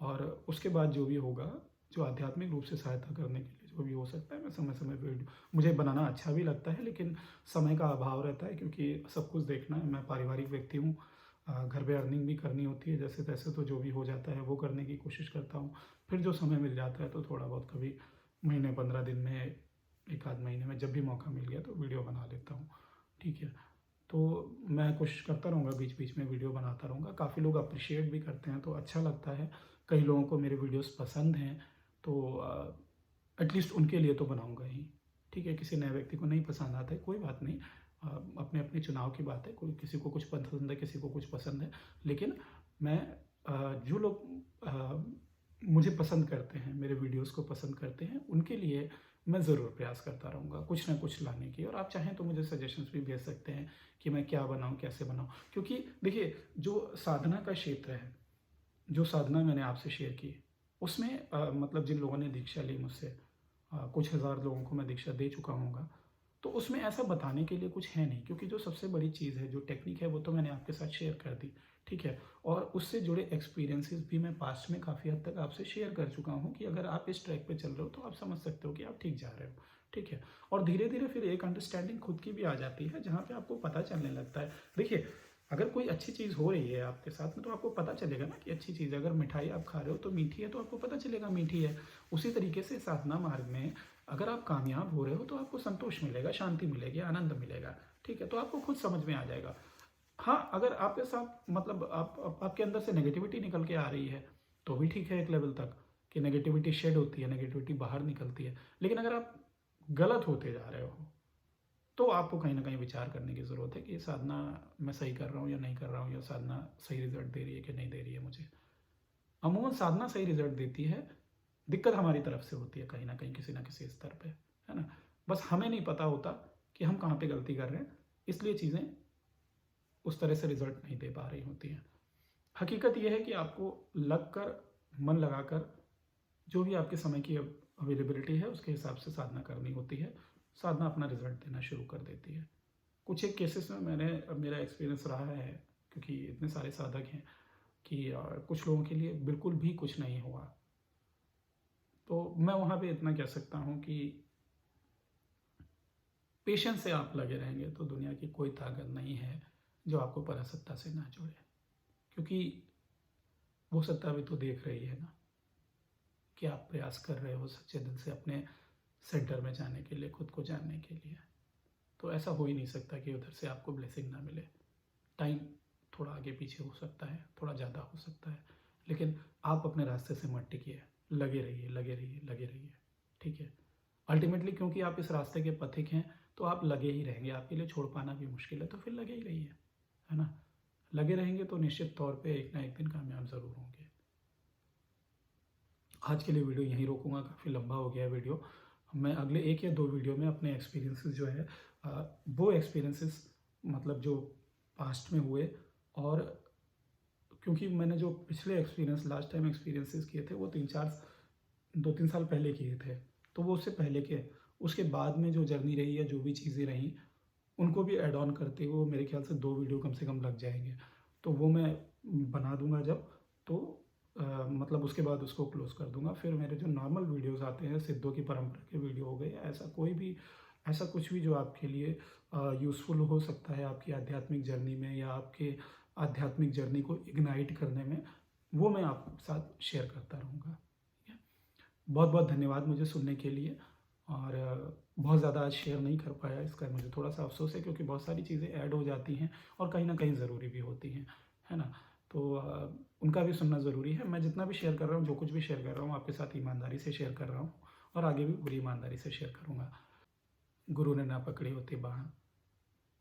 A: और उसके बाद जो भी होगा, जो आध्यात्मिक रूप से सहायता करने के लिए जो भी हो सकता है, मैं समय समय पे वीडियो, मुझे बनाना अच्छा भी लगता है, लेकिन समय का अभाव रहता है, क्योंकि सब कुछ देखना है। मैं पारिवारिक व्यक्ति हूँ, घर पे अर्निंग भी करनी होती है जैसे तैसे, तो जो भी हो जाता है वो करने की कोशिश करता हूँ। फिर जो समय मिल जाता है तो थोड़ा बहुत कभी महीने 15 दिन में, 1 आध महीने में, जब भी मौका मिल गया तो वीडियो बना लेता हूँ, ठीक है। तो मैं कोशिश करता रहूँगा, बीच बीच में वीडियो बनाता रहूँगा। काफ़ी लोग अप्रिशिएट भी करते हैं तो अच्छा लगता है। कई लोगों को मेरे वीडियोस पसंद हैं, तो एटलीस्ट उनके लिए तो बनाऊँगा ही, ठीक है। किसी नए व्यक्ति को नहीं पसंद आता है, कोई बात नहीं, अपने अपने चुनाव की बात है। कोई किसी को कुछ पसंद है, किसी को कुछ पसंद है, लेकिन मैं जो लोग मुझे पसंद करते हैं, मेरे वीडियोस को पसंद करते हैं, उनके लिए मैं ज़रूर प्रयास करता रहूँगा कुछ ना कुछ लाने की। और आप चाहें तो मुझे सजेशंस भी भेज सकते हैं कि मैं क्या बनाऊँ, कैसे बनाऊँ। क्योंकि देखिए, जो साधना का क्षेत्र है, जो साधना मैंने आपसे शेयर की, उसमें मतलब जिन लोगों ने दीक्षा ली मुझसे, कुछ हज़ार लोगों को मैं दीक्षा दे चुका हूँगा। तो उसमें ऐसा बताने के लिए कुछ है नहीं, क्योंकि जो सबसे बड़ी चीज़ है, जो टेक्निक है, वो तो मैंने आपके साथ शेयर कर दी, ठीक है? और उससे जुड़े एक्सपीरियंसेस भी मैं पास्ट में काफ़ी हद तक आपसे शेयर कर चुका हूँ कि अगर आप इस ट्रैक पे चल रहे हो तो आप समझ सकते हो कि आप ठीक जा रहे हो, ठीक है? और धीरे-धीरे फिर एक अंडरस्टैंडिंग खुद की भी आ जाती है, जहाँ पे आपको पता चलने लगता है। देखिए, अगर कोई अच्छी चीज़ हो रही है आपके साथ में, तो आपको पता चलेगा ना कि अच्छी चीज़ है। अगर मिठाई आप खा रहे हो तो मीठी है, तो आपको पता चलेगा मीठी है। उसी तरीके से साधना मार्ग में अगर आप कामयाब हो रहे हो तो आपको संतोष मिलेगा, शांति मिलेगी, आनंद मिलेगा, ठीक है? तो आपको खुद समझ में आ जाएगा। हाँ, अगर आपके साथ मतलब आपके अंदर से नेगेटिविटी निकल के आ रही है, तो भी ठीक है एक लेवल तक, कि नेगेटिविटी शेड होती है, नेगेटिविटी बाहर निकलती है। लेकिन अगर आप गलत होते जा रहे हो, तो आपको कहीं न कहीं विचार करने की ज़रूरत है कि ये साधना मैं सही कर रहा हूँ या नहीं कर रहा हूँ, या साधना सही रिज़ल्ट दे रही है कि नहीं दे रही है मुझे। अमूमन साधना सही रिज़ल्ट देती है, दिक्कत हमारी तरफ से होती है कहीं न कहीं, किसी न किसी स्तर पे, है ना? बस हमें नहीं पता होता कि हम कहाँ पे गलती कर रहे हैं, इसलिए चीज़ें उस तरह से रिज़ल्ट नहीं दे पा रही होती हैं। हकीकत ये है कि आपको लग कर, मन लगाकर, जो भी आपके समय की अवेलेबिलिटी है, उसके हिसाब से साधना करनी होती है। साधना अपना रिज़ल्ट देना शुरू कर देती है। कुछ एक केसेस में मेरा एक्सपीरियंस रहा है, क्योंकि इतने सारे साधक हैं कि कुछ लोगों के लिए बिल्कुल भी कुछ नहीं हुआ। तो मैं वहाँ पे इतना कह सकता हूँ कि पेशेंस से आप लगे रहेंगे तो दुनिया की कोई ताकत नहीं है जो आपको परासत्ता से ना जोड़े, क्योंकि वो सत्ता भी तो देख रही है ना कि आप प्रयास कर रहे हो सच्चे दिल से अपने सेंटर में जाने के लिए, खुद को जानने के लिए। तो ऐसा हो ही नहीं सकता कि उधर से आपको ब्लेसिंग ना मिले। टाइम थोड़ा आगे पीछे हो सकता है, थोड़ा ज़्यादा हो सकता है, लेकिन आप अपने रास्ते से मत टिकिए, लगे रहिए, लगे रहिए, लगे रहिए, ठीक है? अल्टीमेटली क्योंकि आप इस रास्ते के पथिक हैं, तो आप लगे ही रहेंगे, आपके लिए छोड़ पाना भी मुश्किल है, तो फिर लगे ही रहिए, है ना? लगे रहेंगे तो निश्चित तौर पे एक ना एक दिन कामयाब ज़रूर होंगे। आज के लिए वीडियो यहीं रोकूँगा, काफ़ी लंबा हो गया है वीडियो। मैं अगले 1 या 2 वीडियो में अपने एक्सपीरियंसेस जो है वो एक्सपीरियंसेस मतलब जो पास्ट में हुए, और क्योंकि मैंने जो पिछले एक्सपीरियंस लास्ट टाइम एक्सपीरियंसेस किए थे वो 2-3 साल पहले किए थे। तो वो उससे पहले के, उसके बाद में जो जर्नी रही या जो भी चीज़ें रहीं, उनको भी ऐड ऑन करते हुए मेरे ख्याल से 2 वीडियो कम से कम लग जाएँगे। तो वो मैं बना दूँगा जब, तो मतलब उसके बाद उसको क्लोज़ कर दूँगा। फिर मेरे जो नॉर्मल वीडियोज़ आते हैं, सिद्धों की परंपरा के वीडियो हो गए, या ऐसा कोई भी, ऐसा कुछ भी जो आपके लिए यूज़फुल हो सकता है आपकी आध्यात्मिक जर्नी में, या आपके आध्यात्मिक जर्नी को इग्नाइट करने में, वो मैं आपके साथ शेयर करता रहूँगा। ठीक है? बहुत-बहुत धन्यवाद मुझे सुनने के लिए, और बहुत ज़्यादा आज शेयर नहीं कर पाया, इसका मुझे थोड़ा-सा अफ़सोस है, क्योंकि बहुत सारी चीज़ें ऐड हो जाती हैं और कहीं न कहीं ज़रूरी भी होती हैं, है ना? तो उनका भी सुनना ज़रूरी है। मैं जितना भी शेयर कर रहा हूँ, जो कुछ भी शेयर कर रहा हूँ, आपके साथ ईमानदारी से शेयर कर रहा हूँ, और आगे भी पूरी ईमानदारी से शेयर करूँगा। गुरु ने ना पकड़ी होती बाँह,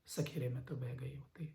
A: सखेरे में तो बह गई होती।